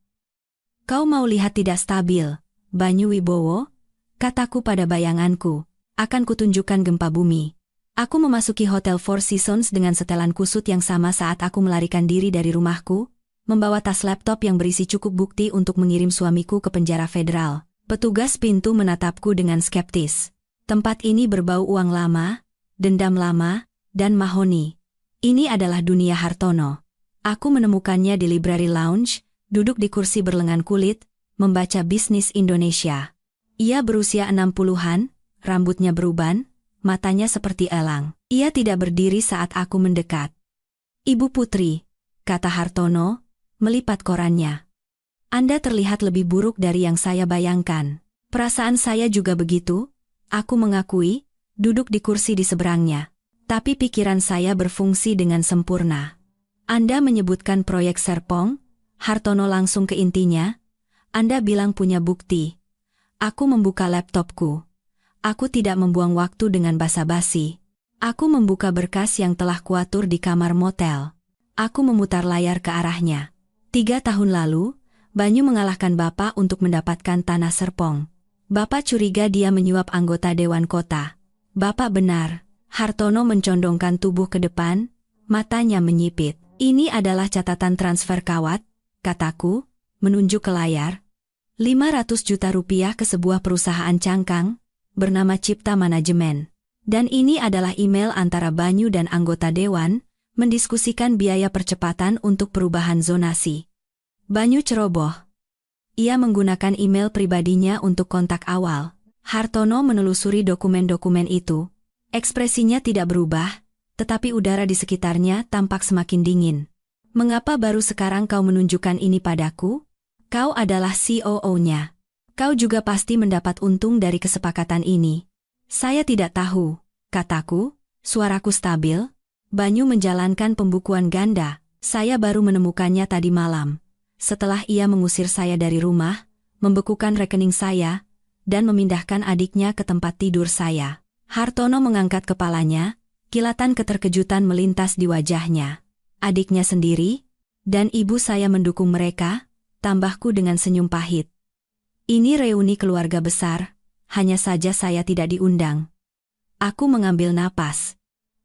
Kau mau lihat tidak stabil, Banyu Wibowo? Kataku pada bayanganku. Akan kutunjukkan gempa bumi. Aku memasuki Hotel Four Seasons dengan setelan kusut yang sama saat aku melarikan diri dari rumahku, membawa tas laptop yang berisi cukup bukti untuk mengirim suamiku ke penjara federal. Petugas pintu menatapku dengan skeptis. Tempat ini berbau uang lama, dendam lama, dan mahoni. Ini adalah dunia Hartono. Aku menemukannya di Library Lounge, duduk di kursi berlengan kulit, membaca Bisnis Indonesia. Ia berusia 60-an, rambutnya beruban, matanya seperti elang. Ia tidak berdiri saat aku mendekat. Ibu Putri, kata Hartono, melipat korannya. Anda terlihat lebih buruk dari yang saya bayangkan. Perasaan saya juga begitu, aku mengakui, duduk di kursi di seberangnya. Tapi pikiran saya berfungsi dengan sempurna. Anda menyebutkan proyek Serpong, Hartono langsung ke intinya. Anda bilang punya bukti. Aku membuka laptopku. Aku tidak membuang waktu dengan basa-basi. Aku membuka berkas yang telah kuatur di kamar motel. Aku memutar layar ke arahnya. 3 tahun lalu, Banyu mengalahkan Bapak untuk mendapatkan tanah Serpong. Bapak curiga dia menyuap anggota Dewan Kota. Bapak benar. Hartono mencondongkan tubuh ke depan, matanya menyipit. Ini adalah catatan transfer kawat, kataku, menunjuk ke layar. 500 juta rupiah ke sebuah perusahaan cangkang, bernama Cipta Manajemen. Dan ini adalah email antara Banyu dan anggota Dewan, mendiskusikan biaya percepatan untuk perubahan zonasi. Banyu ceroboh. Ia menggunakan email pribadinya untuk kontak awal. Hartono menelusuri dokumen-dokumen itu. Ekspresinya tidak berubah, tetapi udara di sekitarnya tampak semakin dingin. Mengapa baru sekarang kau menunjukkan ini padaku? Kau adalah COO-nya. Kau juga pasti mendapat untung dari kesepakatan ini. Saya tidak tahu, kataku, suaraku stabil. Banyu menjalankan pembukuan ganda. Saya baru menemukannya tadi malam. Setelah ia mengusir saya dari rumah, membekukan rekening saya, dan memindahkan adiknya ke tempat tidur saya. Hartono mengangkat kepalanya, kilatan keterkejutan melintas di wajahnya. Adiknya sendiri, dan ibu saya mendukung mereka, tambahku dengan senyum pahit. Ini reuni keluarga besar, hanya saja saya tidak diundang. Aku mengambil napas.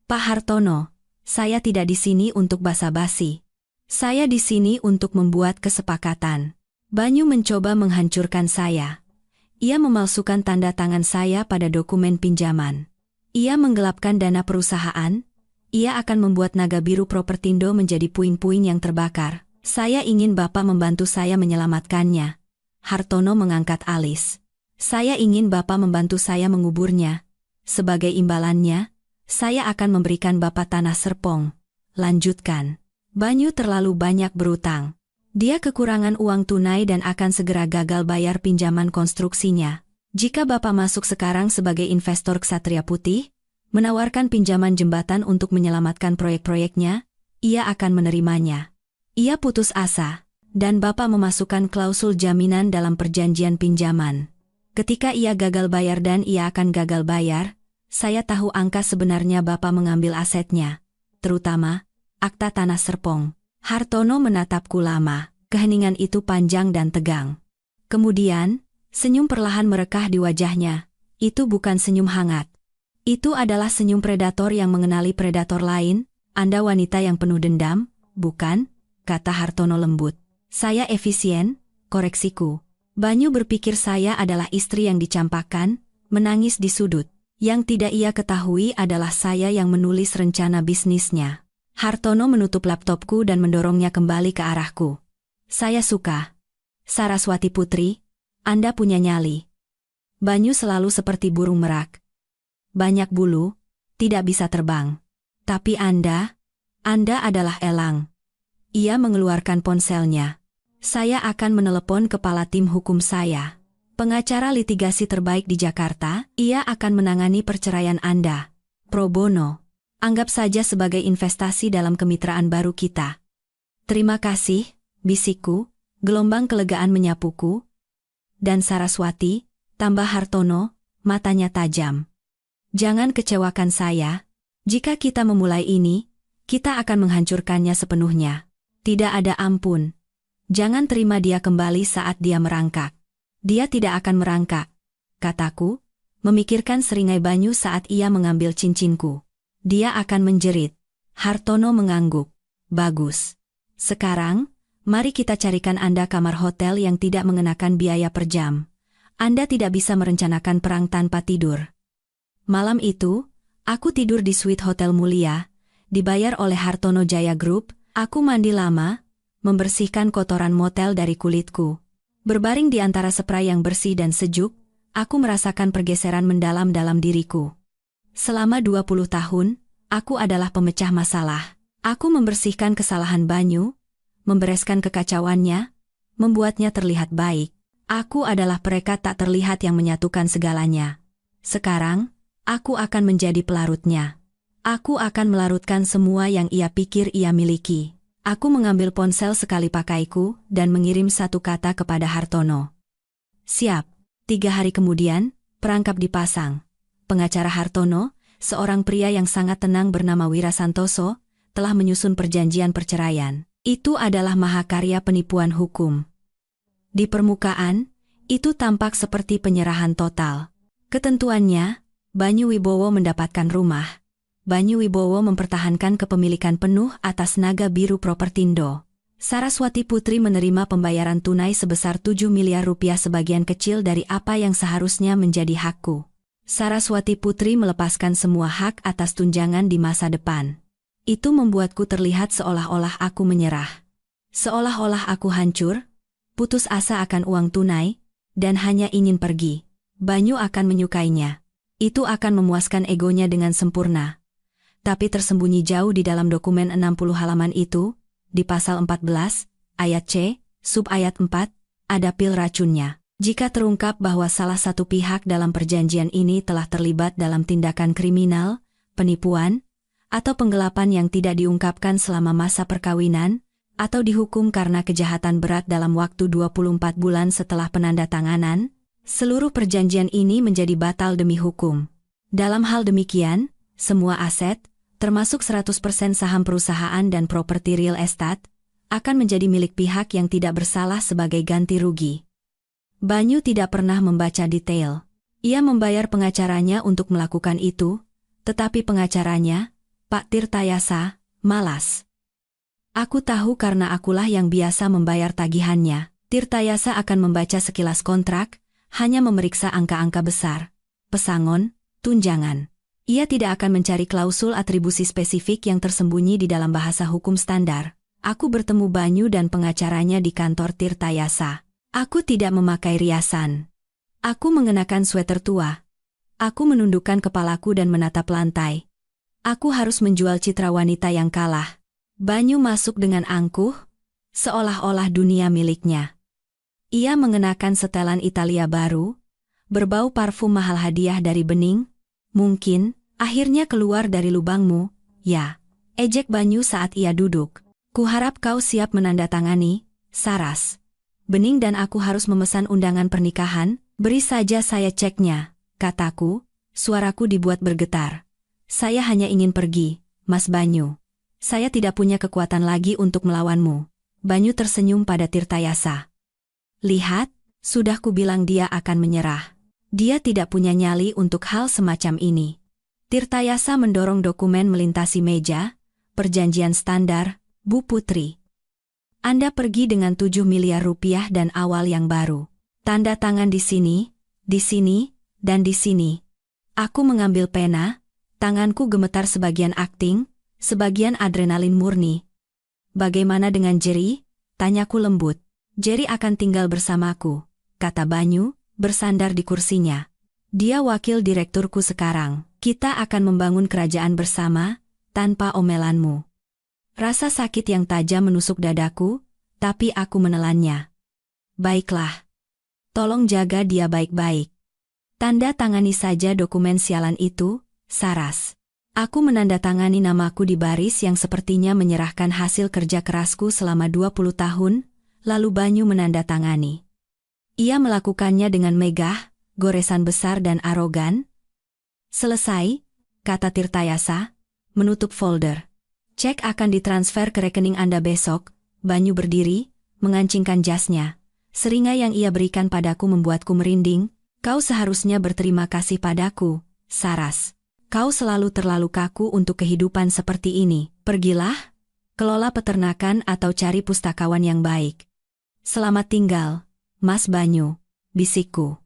Pak Hartono, saya tidak di sini untuk basa-basi. Saya di sini untuk membuat kesepakatan. Banyu mencoba menghancurkan saya. Ia memalsukan tanda tangan saya pada dokumen pinjaman. Ia menggelapkan dana perusahaan. Ia akan membuat Naga Biru Propertindo menjadi puing-puing yang terbakar. Saya ingin Bapak membantu saya menyelamatkannya. Hartono mengangkat alis. Saya ingin Bapak membantu saya menguburnya. Sebagai imbalannya, saya akan memberikan Bapak tanah Serpong. Lanjutkan. Banyu terlalu banyak berutang. Dia kekurangan uang tunai dan akan segera gagal bayar pinjaman konstruksinya. Jika Bapak masuk sekarang sebagai investor Ksatria Putih, menawarkan pinjaman jembatan untuk menyelamatkan proyek-proyeknya, ia akan menerimanya. Ia putus asa, dan Bapak memasukkan klausul jaminan dalam perjanjian pinjaman. Ketika ia gagal bayar dan ia akan gagal bayar, Saya tahu angka sebenarnya Bapak mengambil asetnya, terutama akta tanah Serpong. Hartono menatapku lama, keheningan itu panjang dan tegang. Kemudian, senyum perlahan merekah di wajahnya. Itu bukan senyum hangat. Itu adalah senyum predator yang mengenali predator lain. Anda wanita yang penuh dendam, bukan? Kata Hartono lembut. Saya efisien, koreksiku. Banyu berpikir saya adalah istri yang dicampakkan, menangis di sudut. Yang tidak ia ketahui adalah saya yang menulis rencana bisnisnya. Hartono menutup laptopku dan mendorongnya kembali ke arahku. Saya suka. Saraswati Putri, Anda punya nyali. Banyu selalu seperti burung merak. Banyak bulu, tidak bisa terbang. Tapi Anda adalah elang. Ia mengeluarkan ponselnya. Saya akan menelepon kepala tim hukum saya. Pengacara litigasi terbaik di Jakarta, ia akan menangani perceraian Anda. Pro bono. Anggap saja sebagai investasi dalam kemitraan baru kita. Terima kasih, bisikku, gelombang kelegaan menyapuku. Dan Saraswati, tambah Hartono, matanya tajam. Jangan kecewakan saya. Jika kita memulai ini, kita akan menghancurkannya sepenuhnya. Tidak ada ampun. Jangan terima dia kembali saat dia merangkak. Dia tidak akan merangkak, kataku, memikirkan seringai Banyu saat ia mengambil cincinku. Dia akan menjerit. Hartono mengangguk. Bagus. Sekarang, mari kita carikan Anda kamar hotel yang tidak mengenakan biaya per jam. Anda tidak bisa merencanakan perang tanpa tidur. Malam itu, aku tidur di suite hotel mulia, dibayar oleh Hartono Jaya Group. Aku mandi lama, membersihkan kotoran motel dari kulitku. Berbaring di antara spray yang bersih dan sejuk, aku merasakan pergeseran mendalam dalam diriku. Selama 20 tahun, aku adalah pemecah masalah. Aku membersihkan kesalahan Banyu, membereskan kekacauannya, membuatnya terlihat baik. Aku adalah perekat tak terlihat yang menyatukan segalanya. Sekarang, aku akan menjadi pelarutnya. Aku akan melarutkan semua yang ia pikir ia miliki. Aku mengambil ponsel sekali pakaiku dan mengirim satu kata kepada Hartono. Siap. 3 hari kemudian, perangkap dipasang. Pengacara Hartono, seorang pria yang sangat tenang bernama Wira Santoso, telah menyusun perjanjian perceraian. Itu adalah mahakarya penipuan hukum. Di permukaan, itu tampak seperti penyerahan total. Ketentuannya, Banyu Wibowo mendapatkan rumah. Banyu Wibowo mempertahankan kepemilikan penuh atas Naga Biru Propertindo. Saraswati Putri menerima pembayaran tunai sebesar 7 miliar rupiah sebagian kecil dari apa yang seharusnya menjadi hakku. Saraswati Putri melepaskan semua hak atas tunjangan di masa depan. Itu membuatku terlihat seolah-olah aku menyerah. Seolah-olah aku hancur, putus asa akan uang tunai, dan hanya ingin pergi. Banyu akan menyukainya. Itu akan memuaskan egonya dengan sempurna. Tapi tersembunyi jauh di dalam dokumen 60 halaman itu, di pasal 14, ayat C, sub ayat 4, ada pil racunnya. Jika terungkap bahwa salah satu pihak dalam perjanjian ini telah terlibat dalam tindakan kriminal, penipuan, atau penggelapan yang tidak diungkapkan selama masa perkawinan, atau dihukum karena kejahatan berat dalam waktu 24 bulan setelah penandatanganan, seluruh perjanjian ini menjadi batal demi hukum. Dalam hal demikian, semua aset, termasuk 100% saham perusahaan dan properti real estate, akan menjadi milik pihak yang tidak bersalah sebagai ganti rugi. Banyu tidak pernah membaca detail. Ia membayar pengacaranya untuk melakukan itu, tetapi pengacaranya, Pak Tirtayasa, malas. Aku tahu karena akulah yang biasa membayar tagihannya. Tirtayasa akan membaca sekilas kontrak, hanya memeriksa angka-angka besar, pesangon, tunjangan. Ia tidak akan mencari klausul atribusi spesifik yang tersembunyi di dalam bahasa hukum standar. Aku bertemu Banyu dan pengacaranya di kantor Tirtayasa. Aku tidak memakai riasan. Aku mengenakan sweater tua. Aku menundukkan kepalaku dan menatap lantai. Aku harus menjual citra wanita yang kalah. Banyu masuk dengan angkuh, seolah-olah dunia miliknya. Ia mengenakan setelan Italia baru, berbau parfum mahal hadiah dari Bening. Mungkin, akhirnya keluar dari lubangmu, ya. Ejek Banyu saat ia duduk. Kuharap kau siap menandatangani, Saras. Bening dan aku harus memesan undangan pernikahan, beri saja saya ceknya, kataku, Suaraku dibuat bergetar. Saya hanya ingin pergi, Mas Banyu. Saya tidak punya kekuatan lagi untuk melawanmu. Banyu tersenyum pada Tirtayasa. Lihat, sudah kubilang dia akan menyerah. Dia tidak punya nyali untuk hal semacam ini. Tirtayasa mendorong dokumen melintasi meja. Perjanjian standar, Bu Putri. Anda pergi dengan 7 miliar rupiah dan awal yang baru. Tanda tangan di sini, dan di sini. Aku mengambil pena, tanganku gemetar sebagian akting, sebagian adrenalin murni. Bagaimana dengan Jerry? Tanyaku lembut. Jerry akan tinggal bersamaku, kata Banyu, bersandar di kursinya. Dia wakil direkturku sekarang. Kita akan membangun kerajaan bersama, tanpa omelanmu. Rasa sakit yang tajam menusuk dadaku, tapi aku menelannya. Baiklah. Tolong jaga dia baik-baik. Tanda tangani saja dokumen sialan itu, Saras. Aku menandatangani namaku di baris yang sepertinya menyerahkan hasil kerja kerasku selama 20 tahun, lalu Banyu menandatangani. Ia melakukannya dengan megah, goresan besar dan arogan. Selesai, kata Tirtayasa, menutup folder. Cek akan ditransfer ke rekening Anda besok. Banyu berdiri, mengancingkan jasnya. Seringai yang ia berikan padaku membuatku merinding. Kau seharusnya berterima kasih padaku, Saras. Kau selalu terlalu kaku untuk kehidupan seperti ini. Pergilah, kelola peternakan atau cari pustakawan yang baik. Selamat tinggal, Mas Banyu, bisikku.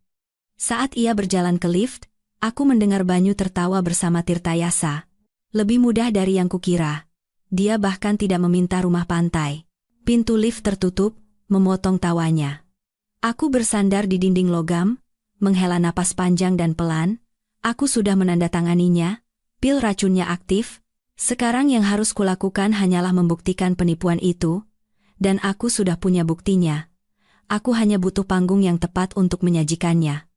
Saat ia berjalan ke lift, aku mendengar Banyu tertawa bersama Tirtayasa. Lebih mudah dari yang kukira. Dia bahkan tidak meminta rumah pantai. Pintu lift tertutup, memotong tawanya. Aku bersandar di dinding logam, menghela napas panjang dan pelan. Aku sudah menandatanganinya, pil racunnya aktif. Sekarang yang harus kulakukan hanyalah membuktikan penipuan itu, dan aku sudah punya buktinya. Aku hanya butuh panggung yang tepat untuk menyajikannya.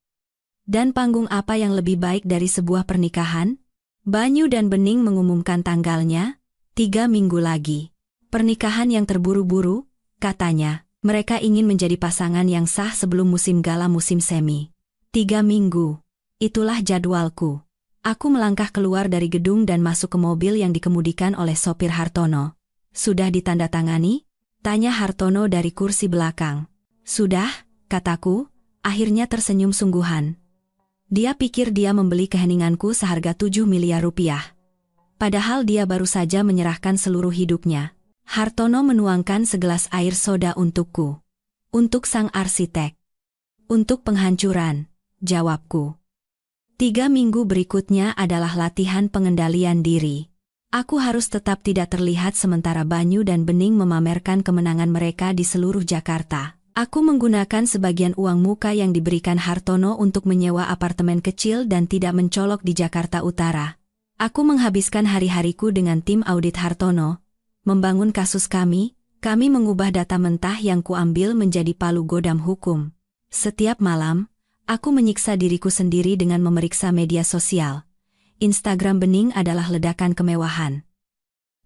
Dan panggung apa yang lebih baik dari sebuah pernikahan? Banyu dan Bening mengumumkan tanggalnya, 3 minggu lagi. Pernikahan yang terburu-buru, katanya. Mereka ingin menjadi pasangan yang sah sebelum musim gala musim semi. 3 minggu. Itulah jadwalku. Aku melangkah keluar dari gedung dan masuk ke mobil yang dikemudikan oleh sopir Hartono. Sudah ditandatangani? Tanya Hartono dari kursi belakang. Sudah, kataku, akhirnya tersenyum sungguhan. Dia pikir dia membeli keheninganku seharga 7 miliar rupiah. Padahal dia baru saja menyerahkan seluruh hidupnya. Hartono menuangkan segelas air soda untukku. Untuk sang arsitek. Untuk penghancuran, jawabku. 3 minggu berikutnya adalah latihan pengendalian diri. Aku harus tetap tidak terlihat sementara Banyu dan Bening memamerkan kemenangan mereka di seluruh Jakarta. Aku menggunakan sebagian uang muka yang diberikan Hartono untuk menyewa apartemen kecil dan tidak mencolok di Jakarta Utara. Aku menghabiskan hari-hariku dengan tim audit Hartono, membangun kasus kami mengubah data mentah yang kuambil menjadi palu godam hukum. Setiap malam, aku menyiksa diriku sendiri dengan memeriksa media sosial. Instagram Bening adalah ledakan kemewahan.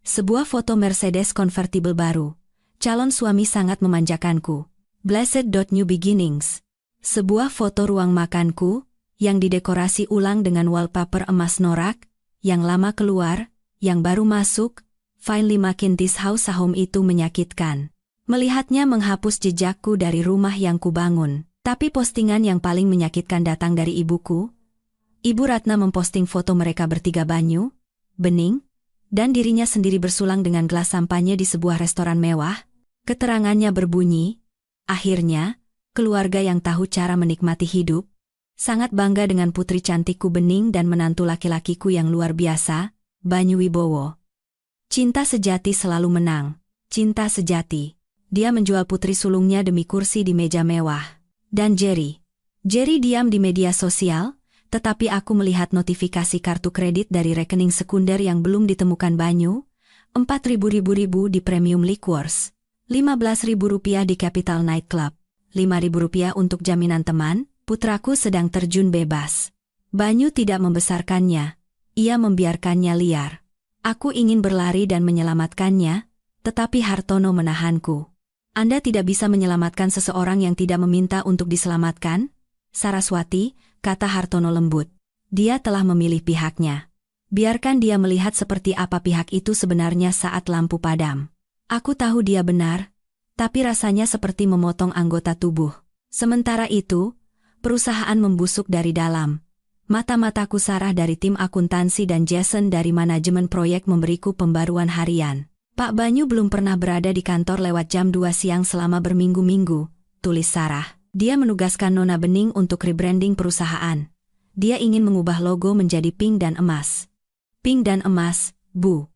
Sebuah foto Mercedes convertible baru. Calon suami sangat memanjakanku. Blessed. New beginnings. Sebuah foto ruang makanku, yang didekorasi ulang dengan wallpaper emas norak, yang lama keluar, yang baru masuk. Finally makin this house a home itu menyakitkan. Melihatnya menghapus jejakku dari rumah yang kubangun. Tapi postingan yang paling menyakitkan datang dari ibuku. Ibu Ratna memposting foto mereka bertiga Banyu, Bening, dan dirinya sendiri bersulang dengan gelas sampahnya di sebuah restoran mewah. Keterangannya berbunyi, akhirnya, keluarga yang tahu cara menikmati hidup, sangat bangga dengan putri cantikku Bening dan menantu laki-lakiku yang luar biasa, Banyu Wibowo. Cinta sejati selalu menang. Cinta sejati. Dia menjual putri sulungnya demi kursi di meja mewah. Dan Jerry diam di media sosial, tetapi aku melihat notifikasi kartu kredit dari rekening sekunder yang belum ditemukan Banyu, 4.000 di Premium Liquors, 15.000 rupiah di Capital Nightclub, 5.000 rupiah untuk jaminan teman, putraku sedang terjun bebas. Banyu tidak membesarkannya, ia membiarkannya liar. Aku ingin berlari dan menyelamatkannya, tetapi Hartono menahanku. Anda tidak bisa menyelamatkan seseorang yang tidak meminta untuk diselamatkan? Saraswati, kata Hartono lembut. Dia telah memilih pihaknya. Biarkan dia melihat seperti apa pihak itu sebenarnya saat lampu padam. Aku tahu dia benar, tapi rasanya seperti memotong anggota tubuh. Sementara itu, perusahaan membusuk dari dalam. Mata-mataku Sarah dari tim akuntansi dan Jason dari manajemen proyek memberiku pembaruan harian. Pak Banyu belum pernah berada di kantor lewat jam 2 siang selama berminggu-minggu, tulis Sarah. Dia menugaskan Nona Bening untuk rebranding perusahaan. Dia ingin mengubah logo menjadi pink dan emas. Pink dan emas, Bu.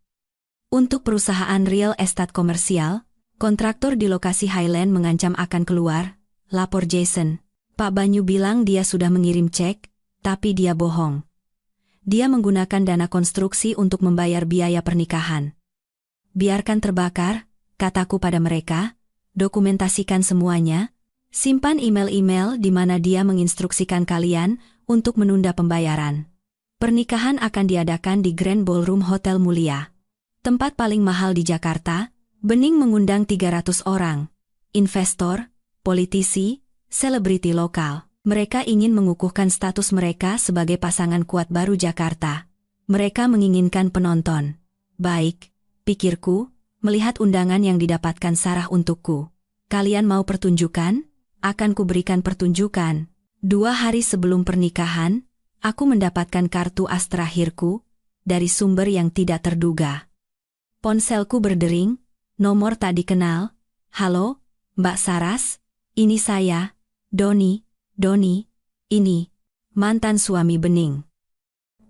Untuk perusahaan real estate komersial, kontraktor di lokasi Highland mengancam akan keluar, lapor Jason. Pak Banyu bilang dia sudah mengirim cek, tapi dia bohong. Dia menggunakan dana konstruksi untuk membayar biaya pernikahan. Biarkan terbakar, kataku pada mereka, dokumentasikan semuanya, simpan email-email di mana dia menginstruksikan kalian untuk menunda pembayaran. Pernikahan akan diadakan di Grand Ballroom Hotel Mulia. Tempat paling mahal di Jakarta. Bening mengundang 300 orang. Investor, politisi, selebriti lokal. Mereka ingin mengukuhkan status mereka sebagai pasangan kuat baru Jakarta. Mereka menginginkan penonton. Baik, pikirku, melihat undangan yang didapatkan Sarah untukku. Kalian mau pertunjukan? Akan kuberikan pertunjukan. 2 hari sebelum pernikahan, aku mendapatkan kartu as terakhirku, dari sumber yang tidak terduga. Ponselku berdering, nomor tak dikenal. Halo, Mbak Saras, ini saya, Doni, ini, mantan suami Bening.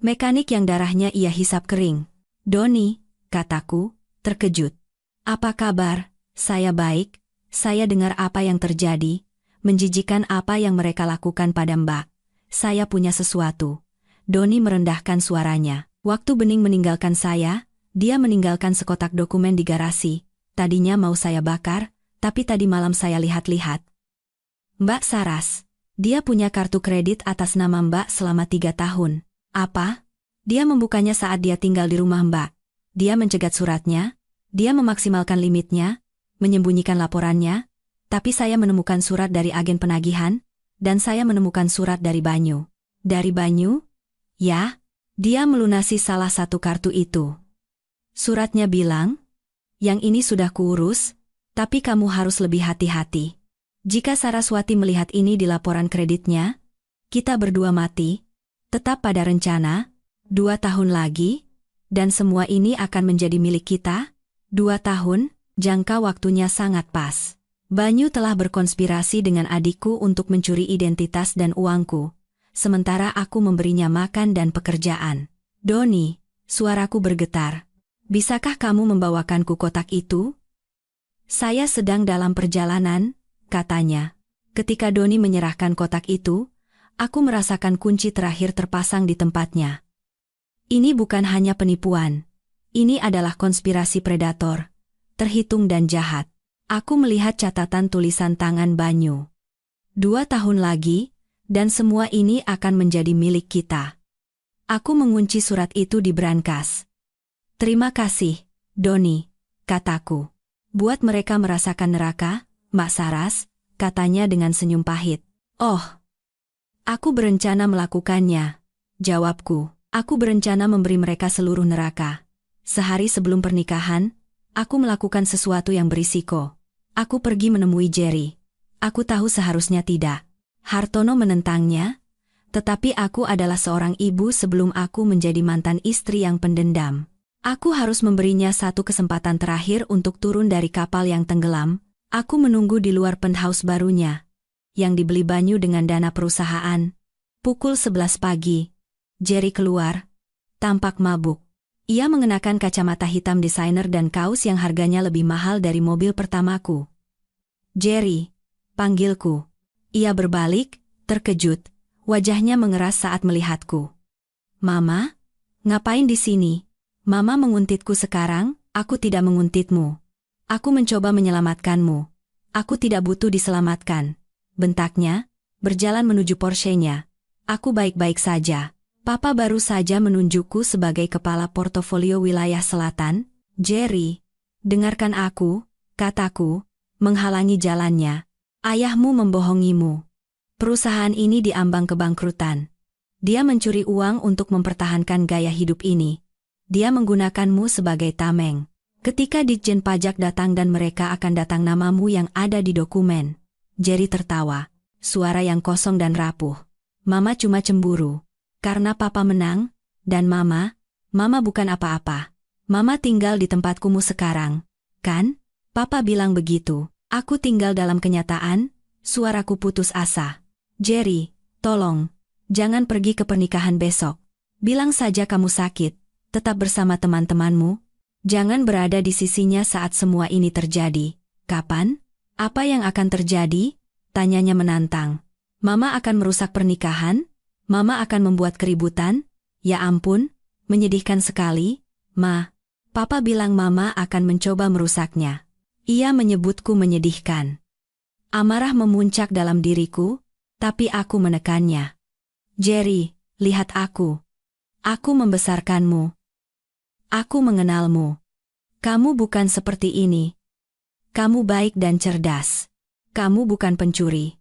Mekanik yang darahnya ia hisap kering. Doni, kataku, terkejut. Apa kabar? Saya baik, saya dengar apa yang terjadi. Menjijikan apa yang mereka lakukan pada Mbak. Saya punya sesuatu. Doni merendahkan suaranya. Waktu Bening meninggalkan saya, dia meninggalkan sekotak dokumen di garasi. Tadinya mau saya bakar, tapi tadi malam saya lihat-lihat. Mbak Saras, dia punya kartu kredit atas nama Mbak selama 3 tahun. Apa? Dia membukanya saat dia tinggal di rumah Mbak. Dia mencegat suratnya, dia memaksimalkan limitnya, menyembunyikan laporannya. Tapi saya menemukan surat dari agen penagihan, dan saya menemukan surat dari Banyu. Dari Banyu? Ya, dia melunasi salah satu kartu itu. Suratnya bilang, yang ini sudah kuurus, tapi kamu harus lebih hati-hati. Jika Saraswati melihat ini di laporan kreditnya, kita berdua mati, tetap pada rencana, 2 tahun lagi, dan semua ini akan menjadi milik kita, 2 tahun, jangka waktunya sangat pas. Banyu telah berkonspirasi dengan adikku untuk mencuri identitas dan uangku, sementara aku memberinya makan dan pekerjaan. Doni, suaraku bergetar. Bisakah kamu membawakanku kotak itu? Saya sedang dalam perjalanan, katanya. Ketika Doni menyerahkan kotak itu, aku merasakan kunci terakhir terpasang di tempatnya. Ini bukan hanya penipuan. Ini adalah konspirasi predator, terhitung dan jahat. Aku melihat catatan tulisan tangan Banyu. 2 tahun lagi, dan semua ini akan menjadi milik kita. Aku mengunci surat itu di brankas. Terima kasih, Doni, kataku. Buat mereka merasakan neraka, Mbak Saras, katanya dengan senyum pahit. Oh, aku berencana melakukannya, jawabku. Aku berencana memberi mereka seluruh neraka. Sehari sebelum pernikahan, aku melakukan sesuatu yang berisiko. Aku pergi menemui Jerry. Aku tahu seharusnya tidak. Hartono menentangnya, tetapi aku adalah seorang ibu sebelum aku menjadi mantan istri yang pendendam. Aku harus memberinya satu kesempatan terakhir untuk turun dari kapal yang tenggelam. Aku menunggu di luar penthouse barunya, yang dibeli Banyu dengan dana perusahaan. Pukul 11 pagi, Jerry keluar, tampak mabuk. Ia mengenakan kacamata hitam desainer dan kaos yang harganya lebih mahal dari mobil pertamaku. Jerry, panggilku. Ia berbalik, terkejut, wajahnya mengeras saat melihatku. Mama? Ngapain di sini? Mama menguntitku sekarang, aku tidak menguntitmu. Aku mencoba menyelamatkanmu. Aku tidak butuh diselamatkan. Bentaknya, berjalan menuju Porsche-nya. Aku baik-baik saja. Papa baru saja menunjukku sebagai kepala portofolio wilayah selatan. Jerry, dengarkan aku, kataku, menghalangi jalannya. Ayahmu membohongimu. Perusahaan ini diambang kebangkrutan. Dia mencuri uang untuk mempertahankan gaya hidup ini. Dia menggunakanmu sebagai tameng. Ketika Ditjen Pajak datang dan mereka akan datang namamu yang ada di dokumen. Jerry tertawa. Suara yang kosong dan rapuh. Mama cuma cemburu. Karena papa menang. Dan mama bukan apa-apa. Mama tinggal di tempatkumu sekarang. Kan? Papa bilang begitu. Aku tinggal dalam kenyataan. Suaraku putus asa. Jerry, tolong. Jangan pergi ke pernikahan besok. Bilang saja kamu sakit. Tetap bersama teman-temanmu. Jangan berada di sisinya saat semua ini terjadi. Kapan? Apa yang akan terjadi? Tanyanya menantang. Mama akan merusak pernikahan? Mama akan membuat keributan? Ya ampun, menyedihkan sekali. Ma, Papa bilang Mama akan mencoba merusaknya. Ia menyebutku menyedihkan. Amarah memuncak dalam diriku, tapi aku menekannya. Jerry, lihat aku. Aku membesarkanmu. Aku mengenalmu. Kamu bukan seperti ini. Kamu baik dan cerdas. Kamu bukan pencuri.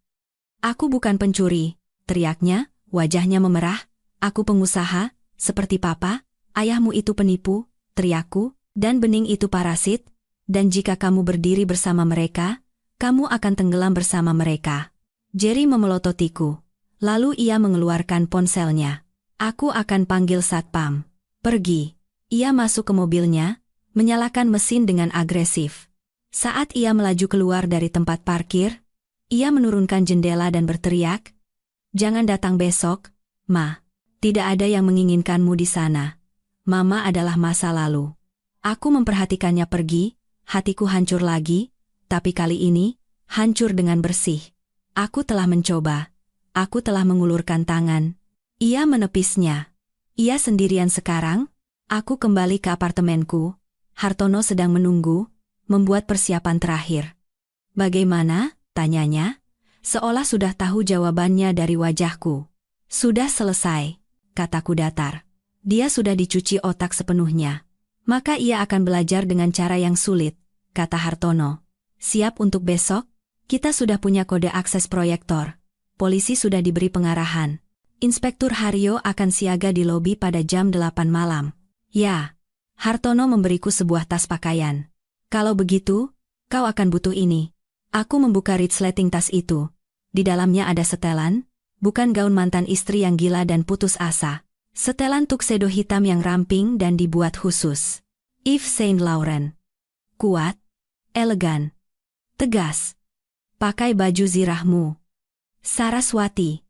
Aku bukan pencuri, teriaknya, wajahnya memerah. Aku pengusaha, seperti papa. Ayahmu itu penipu, teriakku, dan bening itu parasit. Dan jika kamu berdiri bersama mereka, kamu akan tenggelam bersama mereka. Jerry memelototiku. Lalu ia mengeluarkan ponselnya. Aku akan panggil satpam. Pergi. Ia masuk ke mobilnya, menyalakan mesin dengan agresif. Saat ia melaju keluar dari tempat parkir, ia menurunkan jendela dan berteriak, "Jangan datang besok, Ma. Tidak ada yang menginginkanmu di sana. Mama adalah masa lalu." Aku memperhatikannya pergi, hatiku hancur lagi, tapi kali ini, hancur dengan bersih. Aku telah mencoba. Aku telah mengulurkan tangan. Ia menepisnya. Ia sendirian sekarang. Aku kembali ke apartemenku. Hartono sedang menunggu, membuat persiapan terakhir. "Bagaimana?" tanyanya, seolah sudah tahu jawabannya dari wajahku. "Sudah selesai," kataku datar. Dia sudah dicuci otak sepenuhnya. Maka ia akan belajar dengan cara yang sulit, kata Hartono. "Siap untuk besok? Kita sudah punya kode akses proyektor. Polisi sudah diberi pengarahan. Inspektur Haryo akan siaga di lobi pada jam 8 malam. Ya." Hartono memberiku sebuah tas pakaian. "Kalau begitu, kau akan butuh ini." Aku membuka resleting tas itu. Di dalamnya ada setelan, bukan gaun mantan istri yang gila dan putus asa. Setelan tuxedo hitam yang ramping dan dibuat khusus. Yves Saint Laurent. Kuat, elegan, tegas. "Pakai baju zirahmu, Saraswati,"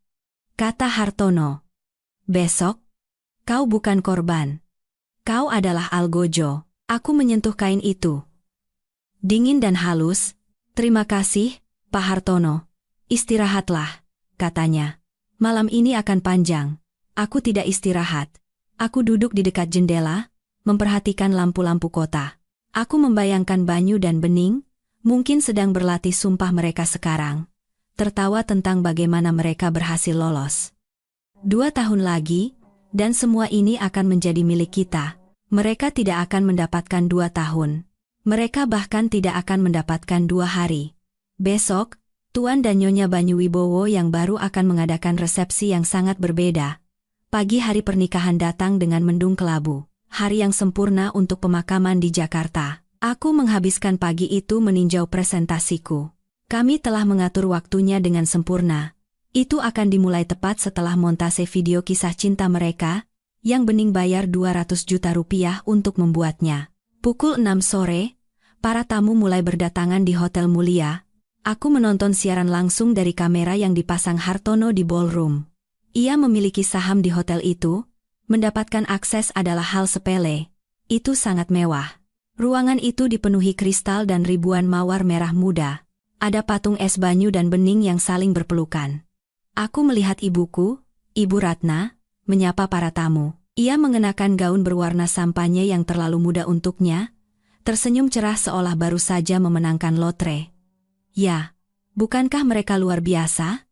kata Hartono. "Besok, kau bukan korban. Kau adalah algojo." Aku menyentuh kain itu. Dingin dan halus. "Terima kasih, Pak Hartono. Istirahatlah," katanya. "Malam ini akan panjang." Aku tidak istirahat. Aku duduk di dekat jendela, memperhatikan lampu-lampu kota. Aku membayangkan Banyu dan Bening, mungkin sedang berlatih sumpah mereka sekarang. Tertawa tentang bagaimana mereka berhasil lolos. 2 tahun lagi, dan semua ini akan menjadi milik kita. Mereka tidak akan mendapatkan 2 tahun. Mereka bahkan tidak akan mendapatkan 2 hari. Besok, Tuan dan Nyonya Banyu Wibowo yang baru akan mengadakan resepsi yang sangat berbeda. Pagi hari pernikahan datang dengan mendung kelabu. Hari yang sempurna untuk pemakaman di Jakarta. Aku menghabiskan pagi itu meninjau presentasiku. Kami telah mengatur waktunya dengan sempurna. Itu akan dimulai tepat setelah montase video kisah cinta mereka, yang Bening bayar 200 juta rupiah untuk membuatnya. Pukul 6 sore, para tamu mulai berdatangan di Hotel Mulia. Aku menonton siaran langsung dari kamera yang dipasang Hartono di ballroom. Ia memiliki saham di hotel itu. Mendapatkan akses adalah hal sepele. Itu sangat mewah. Ruangan itu dipenuhi kristal dan ribuan mawar merah muda. Ada patung es Banyu dan Bening yang saling berpelukan. Aku melihat ibuku, Ibu Ratna, menyapa para tamu. Ia mengenakan gaun berwarna sampanye yang terlalu muda untuknya, tersenyum cerah seolah baru saja memenangkan lotre. "Ya, bukankah mereka luar biasa?"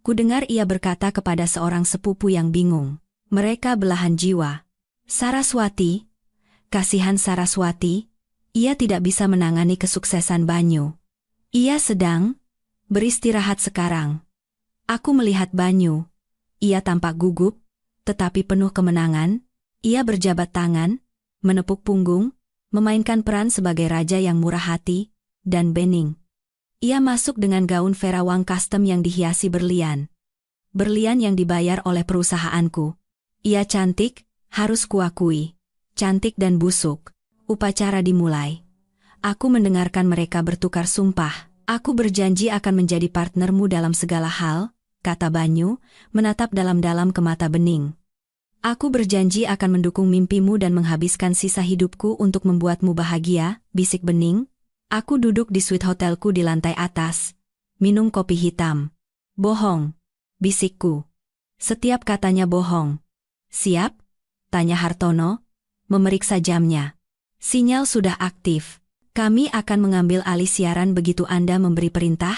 Kudengar ia berkata kepada seorang sepupu yang bingung. "Mereka belahan jiwa." Saraswati, kasihan Saraswati, ia tidak bisa menangani kesuksesan Banyu. Ia sedang beristirahat sekarang. Aku melihat Banyu. Ia tampak gugup, tetapi penuh kemenangan. Ia berjabat tangan, menepuk punggung, memainkan peran sebagai raja yang murah hati dan bening. Ia masuk dengan gaun Vera Wang custom yang dihiasi berlian. Berlian yang dibayar oleh perusahaanku. Ia cantik, harus kuakui. Cantik dan busuk. Upacara dimulai. Aku mendengarkan mereka bertukar sumpah. Aku berjanji akan menjadi partnermu dalam segala hal, kata Banyu, menatap dalam-dalam ke mata Bening. Aku berjanji akan mendukung mimpimu dan menghabiskan sisa hidupku untuk membuatmu bahagia, bisik Bening. Aku duduk di suite hotelku di lantai atas. Minum kopi hitam. Bohong, bisikku. Setiap katanya bohong. Siap? Tanya Hartono, memeriksa jamnya. Sinyal sudah aktif. Kami akan mengambil alih siaran begitu Anda memberi perintah.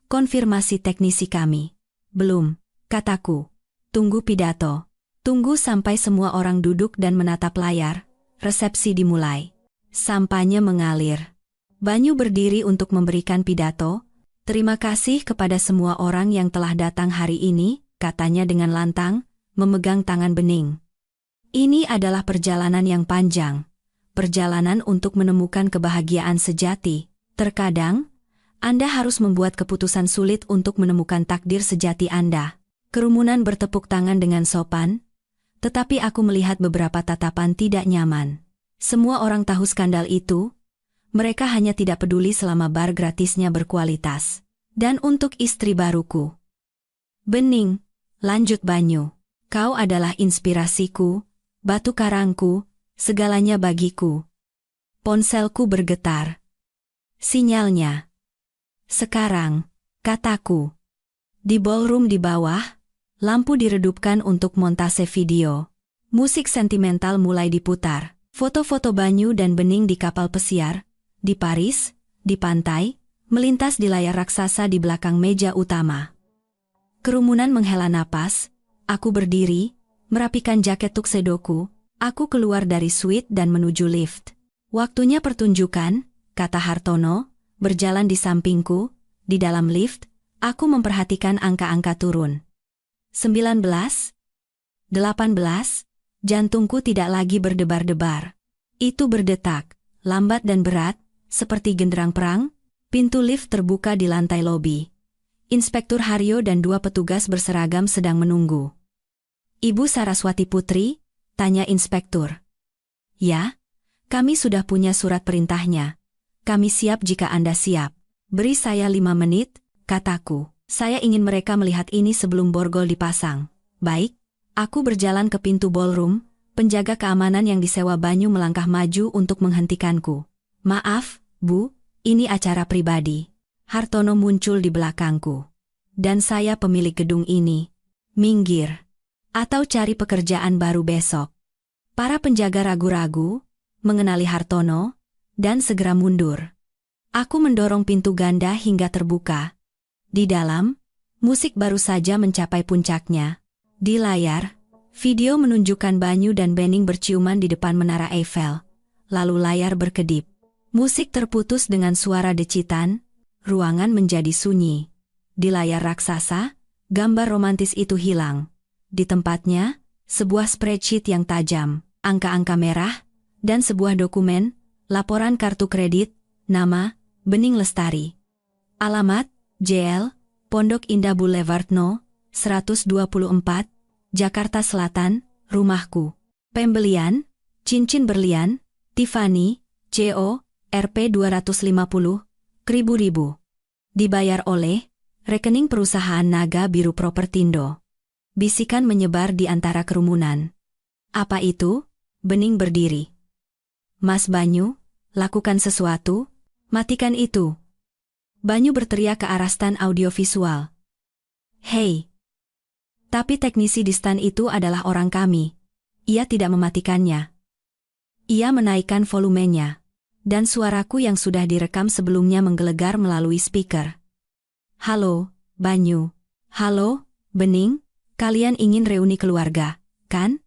Konfirmasi teknisi kami. Belum, kataku. Tunggu pidato. Tunggu sampai semua orang duduk dan menatap layar. Resepsi dimulai. Sampahnya mengalir. Banyu berdiri untuk memberikan pidato. Terima kasih kepada semua orang yang telah datang hari ini, katanya dengan lantang, memegang tangan Bening. Ini adalah perjalanan yang panjang. Perjalanan untuk menemukan kebahagiaan sejati. Terkadang, Anda harus membuat keputusan sulit untuk menemukan takdir sejati Anda. Kerumunan bertepuk tangan dengan sopan, tetapi aku melihat beberapa tatapan tidak nyaman. Semua orang tahu skandal itu. Mereka hanya tidak peduli selama bar gratisnya berkualitas. Dan untuk istri baruku. Bening, lanjut Banyu. Kau adalah inspirasiku, batu karangku, segalanya bagiku. Ponselku bergetar. Sinyalnya. Sekarang, kataku. Di ballroom di bawah, lampu diredupkan untuk montase video. Musik sentimental mulai diputar. Foto-foto Banyu dan Bening di kapal pesiar, di Paris, di pantai, melintas di layar raksasa di belakang meja utama. Kerumunan menghela napas, aku berdiri, merapikan jaket tuksedoku. Aku keluar dari suite dan menuju lift. Waktunya pertunjukan, kata Hartono, berjalan di sampingku. Di dalam lift, aku memperhatikan angka-angka turun. 19, 18, jantungku tidak lagi berdebar-debar. Itu berdetak, lambat dan berat, seperti genderang perang. Pintu lift terbuka di lantai lobi. Inspektur Haryo dan 2 petugas berseragam sedang menunggu. Ibu Saraswati Putri? Tanya inspektur. Ya, kami sudah punya surat perintahnya. Kami siap jika Anda siap. Beri saya 5 menit, kataku. Saya ingin mereka melihat ini sebelum borgol dipasang. Baik, aku berjalan ke pintu ballroom. Penjaga keamanan yang disewa Banyu melangkah maju untuk menghentikanku. Maaf, Bu, ini acara pribadi. Hartono muncul di belakangku. Dan saya pemilik gedung ini. Minggir. Atau cari pekerjaan baru besok. Para penjaga ragu-ragu, mengenali Hartono, dan segera mundur. Aku mendorong pintu ganda hingga terbuka. Di dalam, musik baru saja mencapai puncaknya. Di layar, video menunjukkan Banyu dan Bening berciuman di depan Menara Eiffel. Lalu layar berkedip. Musik terputus dengan suara decitan, ruangan menjadi sunyi. Di layar raksasa, gambar romantis itu hilang. Di tempatnya, sebuah spreadsheet yang tajam, angka-angka merah, dan sebuah dokumen, laporan kartu kredit, nama, Bening Lestari. Alamat, JL, Pondok Indah Boulevard No. 124, Jakarta Selatan, rumahku. Pembelian, cincin berlian, Tiffany, CO, Rp 250, ribu. Dibayar oleh, rekening perusahaan Naga Biru Propertindo. Bisikan menyebar di antara kerumunan. Apa itu? Bening berdiri. Mas Banyu, lakukan sesuatu, matikan itu. Banyu berteriak ke arah stan audiovisual. Hei! Tapi teknisi di stan itu adalah orang kami. Ia tidak mematikannya. Ia menaikkan volumenya. Dan suaraku yang sudah direkam sebelumnya menggelegar melalui speaker. Halo, Banyu. Halo, Bening. Kalian ingin reuni keluarga, kan?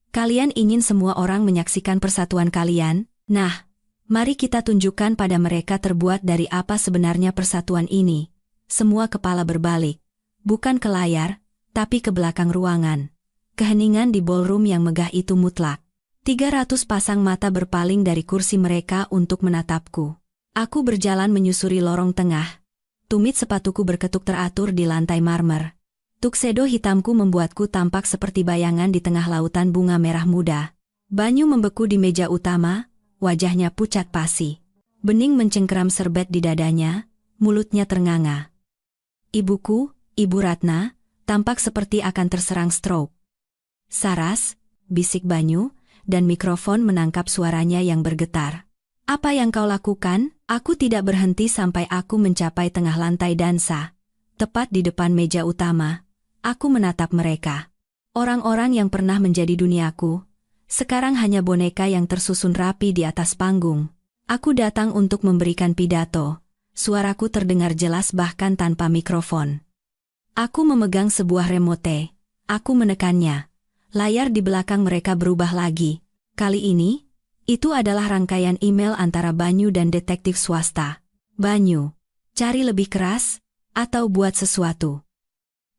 Kalian ingin semua orang menyaksikan persatuan kalian? Nah, mari kita tunjukkan pada mereka terbuat dari apa sebenarnya persatuan ini. Semua kepala berbalik. Bukan ke layar, tapi ke belakang ruangan. Keheningan di ballroom yang megah itu mutlak. 300 pasang mata berpaling dari kursi mereka untuk menatapku. Aku berjalan menyusuri lorong tengah. Tumit sepatuku berketuk teratur di lantai marmer. Tuxedo hitamku membuatku tampak seperti bayangan di tengah lautan bunga merah muda. Banyu membeku di meja utama, wajahnya pucat pasi. Bening mencengkeram serbet di dadanya, mulutnya ternganga. Ibuku, Ibu Ratna, tampak seperti akan terserang stroke. Saras, bisik Banyu, dan mikrofon menangkap suaranya yang bergetar. Apa yang kau lakukan? Aku tidak berhenti sampai aku mencapai tengah lantai dansa. Tepat di depan meja utama, aku menatap mereka. Orang-orang yang pernah menjadi duniaku, sekarang hanya boneka yang tersusun rapi di atas panggung. Aku datang untuk memberikan pidato. Suaraku terdengar jelas bahkan tanpa mikrofon. Aku memegang sebuah remote. Aku menekannya. Layar di belakang mereka berubah lagi. Kali ini, itu adalah rangkaian email antara Banyu dan detektif swasta. Banyu, cari lebih keras, atau buat sesuatu.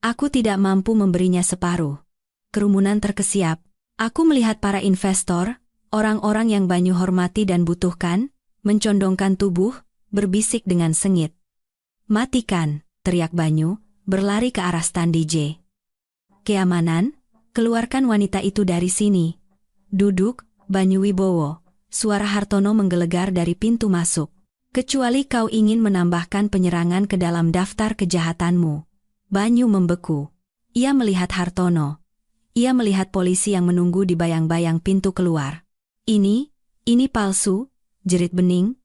Aku tidak mampu memberinya separuh. Kerumunan terkesiap. Aku melihat para investor, orang-orang yang Banyu hormati dan butuhkan, mencondongkan tubuh, berbisik dengan sengit. Matikan, teriak Banyu, berlari ke arah stand DJ. Keamanan, keluarkan wanita itu dari sini. Duduk, Banyu Wibowo. Suara Hartono menggelegar dari pintu masuk. Kecuali kau ingin menambahkan penyerangan ke dalam daftar kejahatanmu. Banyu membeku. Ia melihat Hartono. Ia melihat polisi yang menunggu di bayang-bayang pintu keluar. Ini palsu, jerit Bening.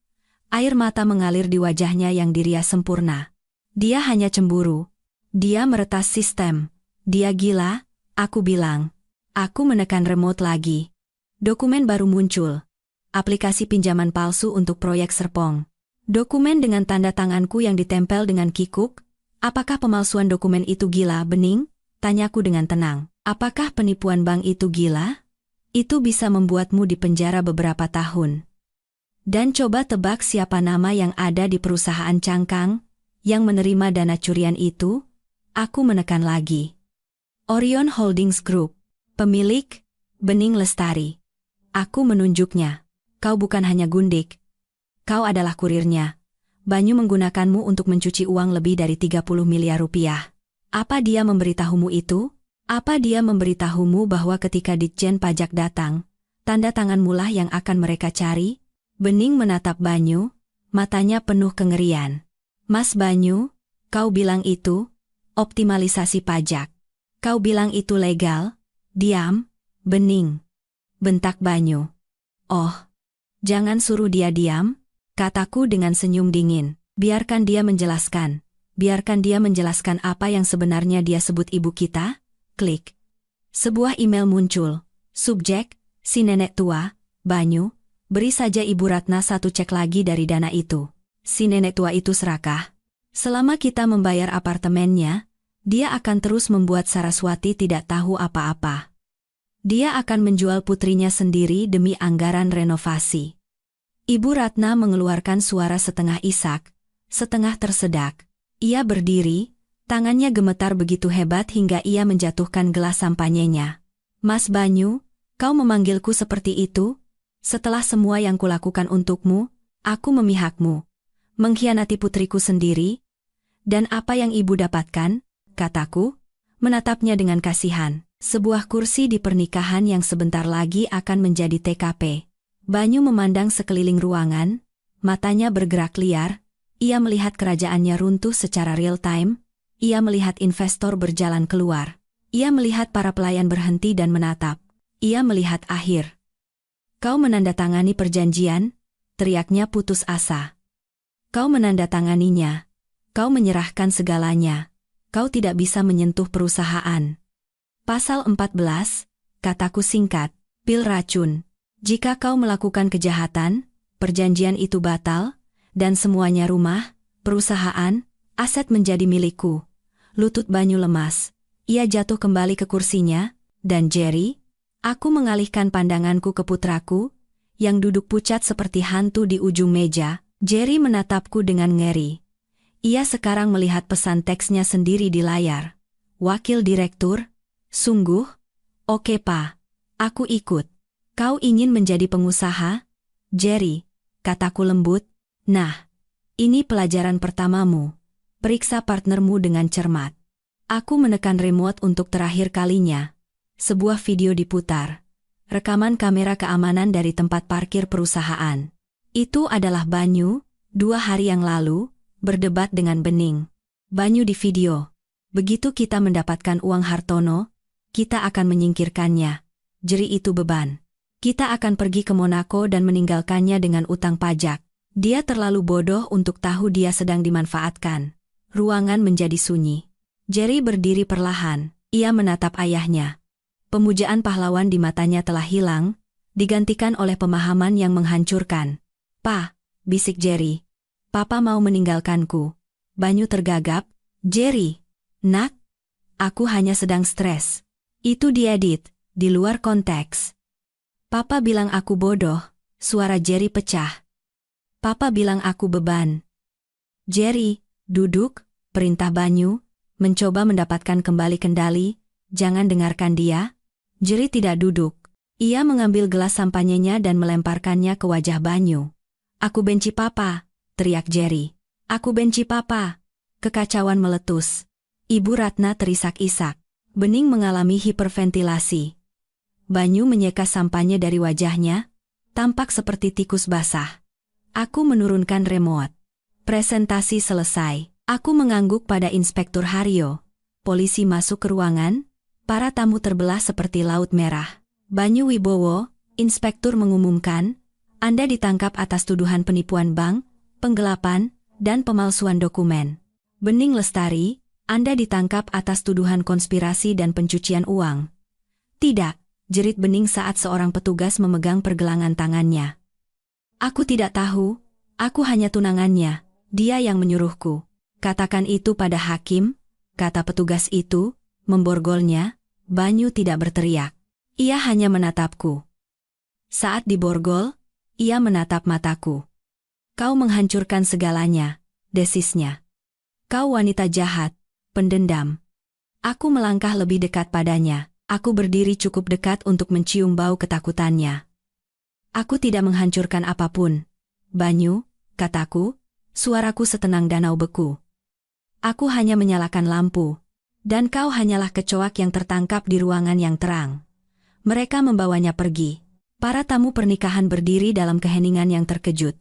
Air mata mengalir di wajahnya yang dirias sempurna. Dia hanya cemburu. Dia meretas sistem. Dia gila, aku bilang. Aku menekan remote lagi. Dokumen baru muncul. Aplikasi pinjaman palsu untuk proyek Serpong. Dokumen dengan tanda tanganku yang ditempel dengan kikuk. Apakah pemalsuan dokumen itu gila, Bening? Tanyaku dengan tenang. Apakah penipuan bank itu gila? Itu bisa membuatmu dipenjara beberapa tahun. Dan coba tebak siapa nama yang ada di perusahaan cangkang yang menerima dana curian itu? Aku menekan lagi. Orion Holdings Group. Pemilik, Bening Lestari. Aku menunjuknya. Kau bukan hanya gundik. Kau adalah kurirnya. Banyu menggunakanmu untuk mencuci uang lebih dari 30 miliar rupiah. Apa dia memberitahumu itu? Apa dia memberitahumu bahwa ketika Ditjen Pajak datang, tanda tanganmu lah yang akan mereka cari? Bening menatap Banyu, matanya penuh kengerian. Mas Banyu, kau bilang itu optimalisasi pajak. Kau bilang itu legal? Diam, Bening. Bentak Banyu. Oh, jangan suruh dia diam, kataku dengan senyum dingin. Biarkan dia menjelaskan. Biarkan dia menjelaskan apa yang sebenarnya dia sebut ibu kita. Klik. Sebuah email muncul. Subjek, si nenek tua, Banyu, beri saja Ibu Ratna satu cek lagi dari dana itu. Si nenek tua itu serakah. Selama kita membayar apartemennya, dia akan terus membuat Saraswati tidak tahu apa-apa. Dia akan menjual putrinya sendiri demi anggaran renovasi. Ibu Ratna mengeluarkan suara setengah isak, setengah tersedak. Ia berdiri, tangannya gemetar begitu hebat hingga ia menjatuhkan gelas sampanyenya. Mas Banyu, kau memanggilku seperti itu? Setelah semua yang kulakukan untukmu, aku memihakmu. Mengkhianati putriku sendiri? Dan apa yang ibu dapatkan? Kataku, menatapnya dengan kasihan. Sebuah kursi di pernikahan yang sebentar lagi akan menjadi TKP. Banyu memandang sekeliling ruangan, matanya bergerak liar, ia melihat kerajaannya runtuh secara real time, ia melihat investor berjalan keluar, ia melihat para pelayan berhenti dan menatap, ia melihat akhir. Kau menandatangani perjanjian? Teriaknya putus asa. Kau menandatanganinya. Kau menyerahkan segalanya. Kau tidak bisa menyentuh perusahaan. Pasal 14, kataku singkat, pil racun. Jika kau melakukan kejahatan, perjanjian itu batal, dan semuanya rumah, perusahaan, aset menjadi milikku. Lutut Banyu lemas. Ia jatuh kembali ke kursinya, dan Jerry, aku mengalihkan pandanganku ke putraku, yang duduk pucat seperti hantu di ujung meja. Jerry menatapku dengan ngeri. Ia sekarang melihat pesan teksnya sendiri di layar. Wakil Direktur, sungguh, Oke Pa, aku ikut. Kau ingin menjadi pengusaha? Jerry, kataku lembut. Nah, ini pelajaran pertamamu. Periksa partnermu dengan cermat. Aku menekan remote untuk terakhir kalinya. Sebuah video diputar. Rekaman kamera keamanan dari tempat parkir perusahaan. Itu adalah Banyu, 2 hari yang lalu, berdebat dengan Bening. Banyu di video. Begitu kita mendapatkan uang Hartono, kita akan menyingkirkannya. Jeri itu beban. Kita akan pergi ke Monaco dan meninggalkannya dengan utang pajak. Dia terlalu bodoh untuk tahu dia sedang dimanfaatkan. Ruangan menjadi sunyi. Jerry berdiri perlahan. Ia menatap ayahnya. Pemujaan pahlawan di matanya telah hilang, digantikan oleh pemahaman yang menghancurkan. Pa, bisik Jerry. Papa mau meninggalkanku. Banyu tergagap. Jerry, nak, aku hanya sedang stres. Itu diedit, di luar konteks. Papa bilang aku bodoh, suara Jerry pecah. Papa bilang aku beban. Jerry, duduk, perintah Banyu, mencoba mendapatkan kembali kendali, jangan dengarkan dia. Jerry tidak duduk. Ia mengambil gelas sampanyenya dan melemparkannya ke wajah Banyu. Aku benci Papa, teriak Jerry. Aku benci Papa. Kekacauan meletus. Ibu Ratna terisak-isak. Bening mengalami hiperventilasi. Banyu menyeka sampahnya dari wajahnya, tampak seperti tikus basah. Aku menurunkan remote. Presentasi selesai. Aku mengangguk pada Inspektur Haryo. Polisi masuk ke ruangan, para tamu terbelah seperti laut merah. Banyu Wibowo, Inspektur mengumumkan, Anda ditangkap atas tuduhan penipuan bank, penggelapan, dan pemalsuan dokumen. Bening Lestari, Anda ditangkap atas tuduhan konspirasi dan pencucian uang. Tidak, jerit Bening saat seorang petugas memegang pergelangan tangannya. Aku tidak tahu, aku hanya tunangannya, dia yang menyuruhku. Katakan itu pada hakim, kata petugas itu, memborgolnya. Banyu tidak berteriak. Ia hanya menatapku. Saat diborgol, ia menatap mataku. Kau menghancurkan segalanya, desisnya. Kau wanita jahat, pendendam. Aku melangkah lebih dekat padanya. Aku berdiri cukup dekat untuk mencium bau ketakutannya. Aku tidak menghancurkan apapun. Banyu, kataku, suaraku setenang danau beku. Aku hanya menyalakan lampu. Dan kau hanyalah kecoak yang tertangkap di ruangan yang terang. Mereka membawanya pergi. Para tamu pernikahan berdiri dalam keheningan yang terkejut.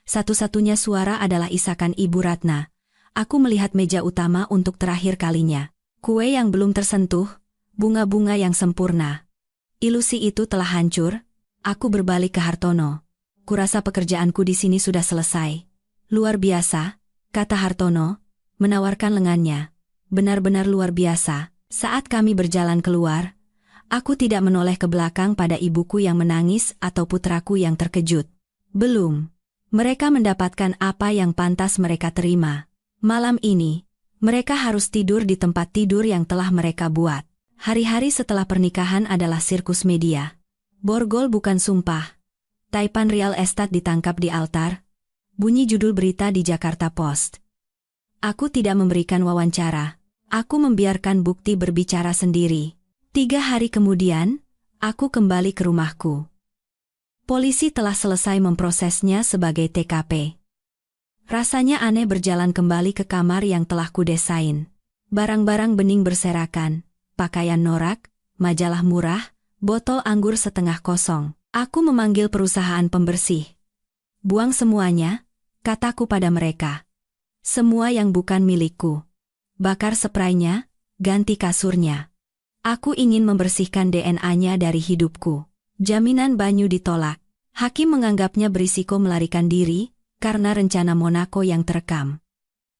Satu-satunya suara adalah isakan Ibu Ratna. Aku melihat meja utama untuk terakhir kalinya. Kue yang belum tersentuh, bunga-bunga yang sempurna. Ilusi itu telah hancur. Aku berbalik ke Hartono. Kurasa pekerjaanku di sini sudah selesai. Luar biasa, kata Hartono, menawarkan lengannya. Benar-benar luar biasa. Saat kami berjalan keluar, aku tidak menoleh ke belakang pada ibuku yang menangis atau putraku yang terkejut. Belum. Mereka mendapatkan apa yang pantas mereka terima. Malam ini, mereka harus tidur di tempat tidur yang telah mereka buat. Hari-hari setelah pernikahan adalah sirkus media. Borgol bukan sumpah. Taipan Real Estate ditangkap di altar. Bunyi judul berita di Jakarta Post. Aku tidak memberikan wawancara. Aku membiarkan bukti berbicara sendiri. 3 hari kemudian, aku kembali ke rumahku. Polisi telah selesai memprosesnya sebagai TKP. Rasanya aneh berjalan kembali ke kamar yang telah kudesain. Barang-barang Bening berserakan, pakaian norak, majalah murah, botol anggur setengah kosong. Aku memanggil perusahaan pembersih. Buang semuanya, kataku pada mereka. Semua yang bukan milikku. Bakar spraynya, ganti kasurnya. Aku ingin membersihkan DNA-nya dari hidupku. Jaminan Banyu ditolak. Hakim menganggapnya berisiko melarikan diri, karena rencana Monaco yang terekam.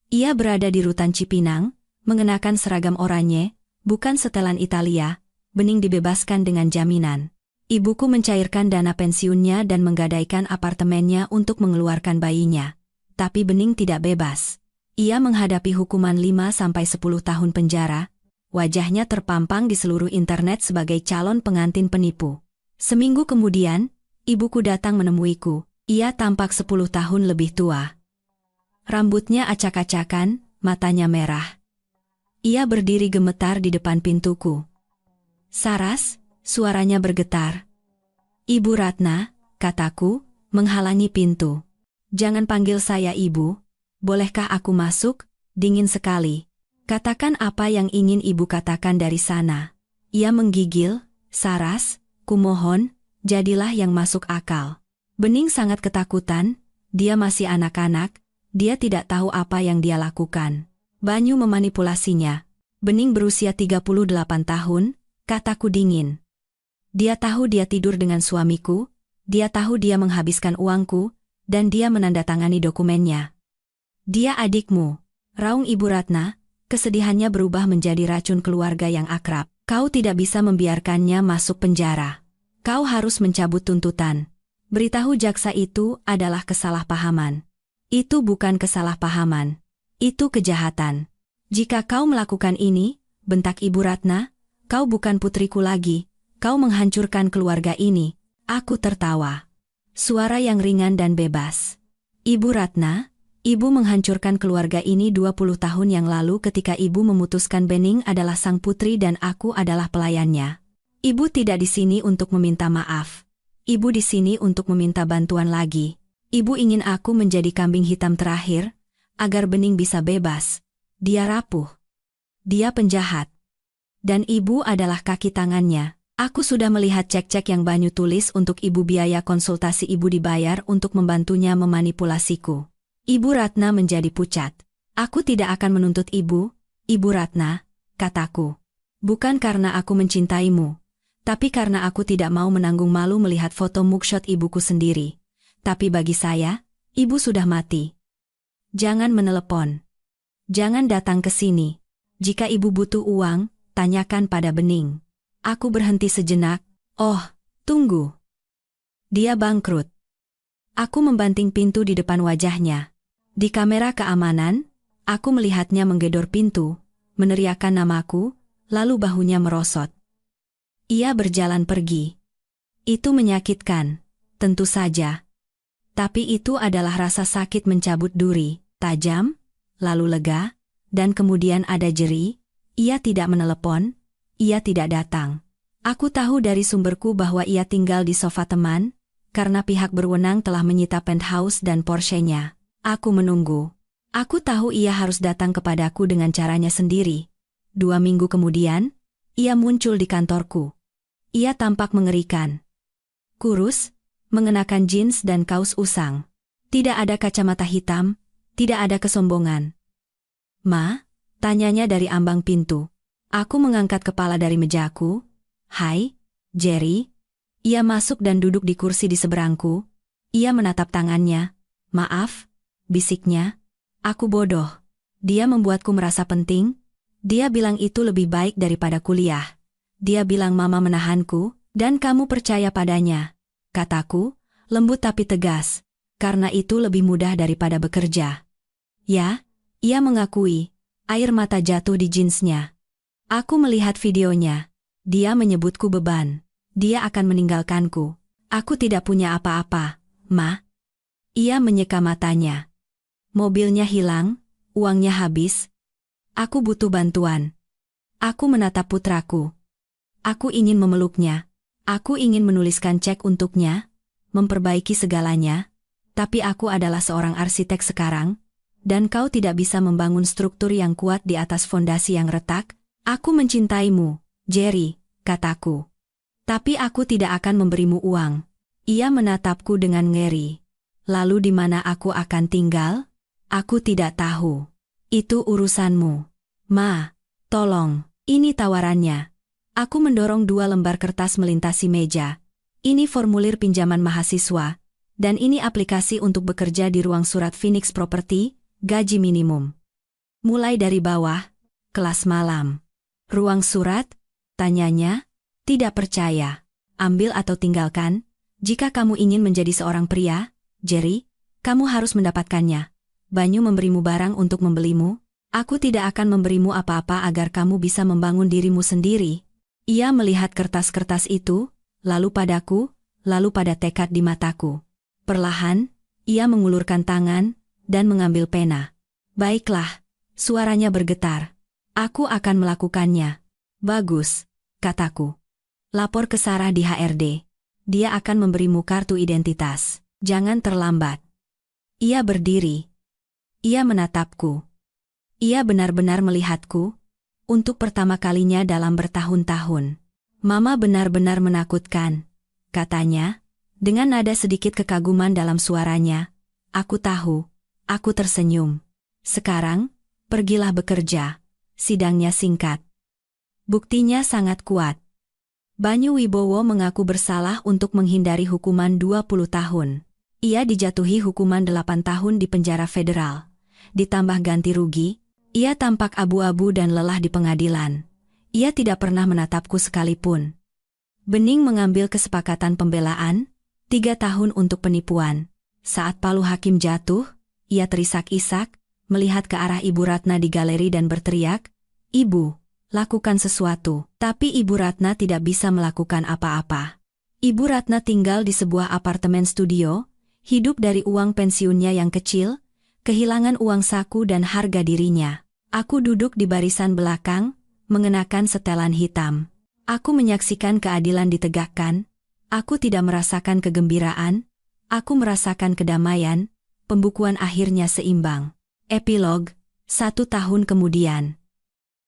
Ia berada di rutan Cipinang, mengenakan seragam oranye, bukan setelan Italia. Bening dibebaskan dengan jaminan. Ibuku mencairkan dana pensiunnya dan menggadaikan apartemennya untuk mengeluarkan bayinya. Tapi Bening tidak bebas. Ia menghadapi hukuman 5-10 tahun penjara. Wajahnya terpampang di seluruh internet sebagai calon pengantin penipu. Seminggu kemudian, ibuku datang menemuiku. Ia tampak 10 tahun lebih tua. Rambutnya acak-acakan, matanya merah. Ia berdiri gemetar di depan pintuku. Saras, Suaranya bergetar. Ibu Ratna, kataku, menghalangi pintu. Jangan panggil saya ibu. Bolehkah aku masuk? Dingin sekali. Katakan apa yang ingin ibu katakan dari sana. Ia menggigil. Saras, kumohon, jadilah yang masuk akal. Bening sangat ketakutan. Dia masih anak-anak. Dia tidak tahu apa yang dia lakukan. Banyu memanipulasinya. Bening berusia 38 tahun, kataku dingin. Dia tahu dia tidur dengan suamiku, dia tahu dia menghabiskan uangku, dan dia menandatangani dokumennya. Dia adikmu, raung Ibu Ratna, kesedihannya berubah menjadi racun keluarga yang akrab. Kau tidak bisa membiarkannya masuk penjara. Kau harus mencabut tuntutan. Beritahu jaksa itu adalah kesalahpahaman. Itu bukan kesalahpahaman. Itu kejahatan. Jika kau melakukan ini, bentak Ibu Ratna, kau bukan putriku lagi. Kau menghancurkan keluarga ini. Aku tertawa. Suara yang ringan dan bebas. Ibu Ratna, ibu menghancurkan keluarga ini 20 tahun yang lalu ketika ibu memutuskan Bening adalah sang putri dan aku adalah pelayannya. Ibu tidak di sini untuk meminta maaf. Ibu di sini untuk meminta bantuan lagi. Ibu ingin aku menjadi kambing hitam terakhir, agar Bening bisa bebas. Dia rapuh. Dia penjahat. Dan ibu adalah kaki tangannya. Aku sudah melihat cek-cek yang Banyu tulis untuk ibu, biaya konsultasi ibu dibayar untuk membantunya memanipulasiku. Ibu Ratna menjadi pucat. Aku tidak akan menuntut ibu, Ibu Ratna, kataku. Bukan karena aku mencintaimu, tapi karena aku tidak mau menanggung malu melihat foto mugshot ibuku sendiri. Tapi bagi saya, ibu sudah mati. Jangan menelepon. Jangan datang ke sini. Jika ibu butuh uang, tanyakan pada Bening. Aku berhenti sejenak. Oh, tunggu. Dia bangkrut. Aku membanting pintu di depan wajahnya. Di kamera keamanan, aku melihatnya menggedor pintu, meneriakkan namaku, lalu bahunya merosot. Ia berjalan pergi. Itu menyakitkan, tentu saja. Tapi itu adalah rasa sakit mencabut duri, tajam, lalu lega, dan kemudian ada jeri. Ia tidak menelepon. Ia tidak datang. Aku tahu dari sumberku bahwa ia tinggal di sofa teman, karena pihak berwenang telah menyita penthouse dan Porsche-nya. Aku menunggu. Aku tahu ia harus datang kepadaku dengan caranya sendiri. 2 minggu kemudian, ia muncul di kantorku. Ia tampak mengerikan. Kurus, mengenakan jeans dan kaos usang. Tidak ada kacamata hitam, tidak ada kesombongan. "Ma?" tanyanya dari ambang pintu. Aku mengangkat kepala dari mejaku. "Hai, Jerry." Ia masuk dan duduk di kursi di seberangku. Ia menatap tangannya. "Maaf," bisiknya. "Aku bodoh. Dia membuatku merasa penting. Dia bilang itu lebih baik daripada kuliah. Dia bilang mama menahanku, dan kamu percaya padanya," kataku, lembut tapi tegas. "Karena itu lebih mudah daripada bekerja." "Ya," ia mengakui. Air mata jatuh di jeansnya. Aku melihat videonya. Dia menyebutku beban. Dia akan meninggalkanku. Aku tidak punya apa-apa, Ma. Ia menyeka matanya. Mobilnya hilang, uangnya habis. Aku butuh bantuan. Aku menatap putraku. Aku ingin memeluknya. Aku ingin menuliskan cek untuknya, memperbaiki segalanya. Tapi aku adalah seorang arsitek sekarang, dan kau tidak bisa membangun struktur yang kuat di atas fondasi yang retak. "Aku mencintaimu, Jerry," kataku. "Tapi aku tidak akan memberimu uang." Ia menatapku dengan ngeri. "Lalu di mana aku akan tinggal?" "Aku tidak tahu. Itu urusanmu." "Ma, tolong, ini tawarannya." Aku mendorong 2 lembar kertas melintasi meja. "Ini formulir pinjaman mahasiswa, dan ini aplikasi untuk bekerja di ruang surat Phoenix Property, gaji minimum. Mulai dari bawah, kelas malam." "Ruang surat?" tanyanya. "Tidak percaya. Ambil atau tinggalkan. Jika kamu ingin menjadi seorang pria, Jerry, kamu harus mendapatkannya. Banyu memberimu barang untuk membelimu. Aku tidak akan memberimu apa-apa agar kamu bisa membangun dirimu sendiri." Ia melihat kertas-kertas itu, lalu padaku, lalu pada tekad di mataku. Perlahan, ia mengulurkan tangan, dan mengambil pena. "Baiklah," suaranya bergetar. "Aku akan melakukannya." "Bagus," kataku. Lapor ke Sarah di HRD. Dia akan memberimu kartu identitas. Jangan terlambat. Ia berdiri. Ia menatapku. Ia benar-benar melihatku. Untuk pertama kalinya dalam bertahun-tahun. Mama benar-benar menakutkan, katanya, dengan nada sedikit kekaguman dalam suaranya. Aku tahu. Aku tersenyum. Sekarang, pergilah bekerja. Sidangnya singkat. Buktinya sangat kuat. Banyu Wibowo mengaku bersalah untuk menghindari hukuman 20 tahun. Ia dijatuhi hukuman 8 tahun di penjara federal. Ditambah ganti rugi, ia tampak abu-abu dan lelah di pengadilan. Ia tidak pernah menatapku sekalipun. Bening mengambil kesepakatan pembelaan, 3 tahun untuk penipuan. Saat palu hakim jatuh, ia terisak-isak, melihat ke arah Ibu Ratna di galeri dan berteriak, "Ibu, lakukan sesuatu." Tapi Ibu Ratna tidak bisa melakukan apa-apa. Ibu Ratna tinggal di sebuah apartemen studio, hidup dari uang pensiunnya yang kecil, kehilangan uang saku dan harga dirinya. Aku duduk di barisan belakang, mengenakan setelan hitam. Aku menyaksikan keadilan ditegakkan. Aku tidak merasakan kegembiraan. Aku merasakan kedamaian. Pembukuan akhirnya seimbang. Epilog, 1 tahun kemudian.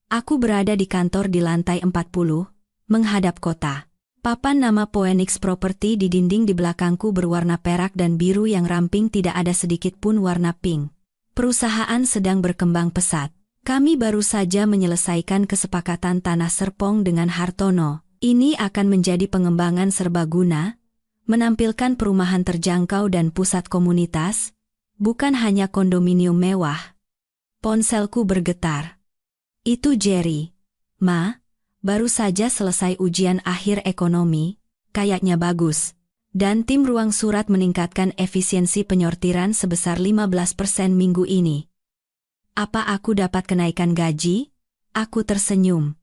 Aku berada di kantor di lantai 40, menghadap kota. Papan nama Phoenix Property di dinding di belakangku berwarna perak dan biru yang ramping, tidak ada sedikit pun warna pink. Perusahaan sedang berkembang pesat. Kami baru saja menyelesaikan kesepakatan tanah Serpong dengan Hartono. Ini akan menjadi pengembangan serbaguna, menampilkan perumahan terjangkau dan pusat komunitas, bukan hanya kondominium mewah. Ponselku bergetar. Itu Jerry. Ma, baru saja selesai ujian akhir ekonomi, kayaknya bagus. Dan tim ruang surat meningkatkan efisiensi penyortiran sebesar 15% minggu ini. Apa aku dapat kenaikan gaji? Aku tersenyum.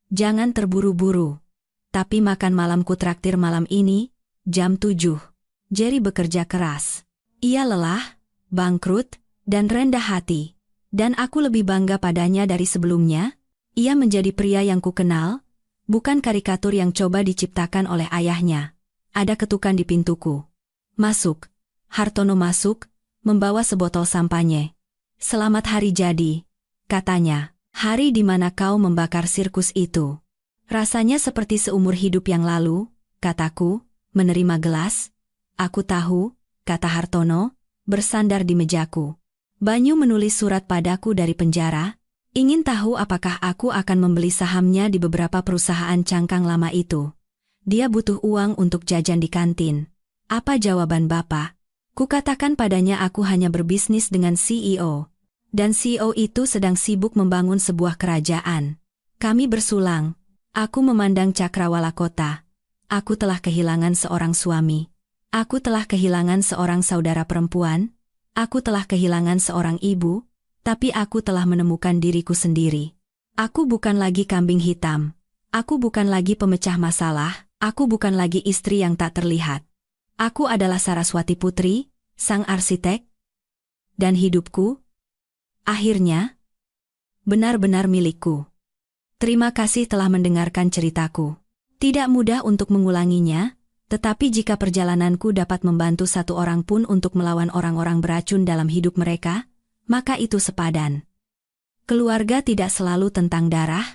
Jangan terburu-buru. Tapi makan malamku traktir malam ini, jam 7. Jerry bekerja keras. Ia lelah, bangkrut, dan rendah hati. Dan aku lebih bangga padanya dari sebelumnya. Ia menjadi pria yang kukenal, bukan karikatur yang coba diciptakan oleh ayahnya. Ada ketukan di pintuku. Masuk. Hartono masuk, membawa sebotol sampanye. Selamat hari jadi, katanya. Hari di mana kau membakar sirkus itu. Rasanya seperti seumur hidup yang lalu, kataku, menerima gelas. Aku tahu, kata Hartono, bersandar di mejaku. Banyu menulis surat padaku dari penjara, ingin tahu apakah aku akan membeli sahamnya di beberapa perusahaan cangkang lama itu. Dia butuh uang untuk jajan di kantin. Apa jawaban Bapak? Kukatakan padanya aku hanya berbisnis dengan CEO. Dan CEO itu sedang sibuk membangun sebuah kerajaan. Kami bersulang. Aku memandang cakrawala kota. Aku telah kehilangan seorang suami. Aku telah kehilangan seorang saudara perempuan. Aku telah kehilangan seorang ibu, tapi aku telah menemukan diriku sendiri. Aku bukan lagi kambing hitam. Aku bukan lagi pemecah masalah. Aku bukan lagi istri yang tak terlihat. Aku adalah Saraswati Putri, sang arsitek. Dan hidupku, akhirnya, benar-benar milikku. Terima kasih telah mendengarkan ceritaku. Tidak mudah untuk mengulanginya, tetapi jika perjalananku dapat membantu satu orang pun untuk melawan orang-orang beracun dalam hidup mereka, maka itu sepadan. Keluarga tidak selalu tentang darah,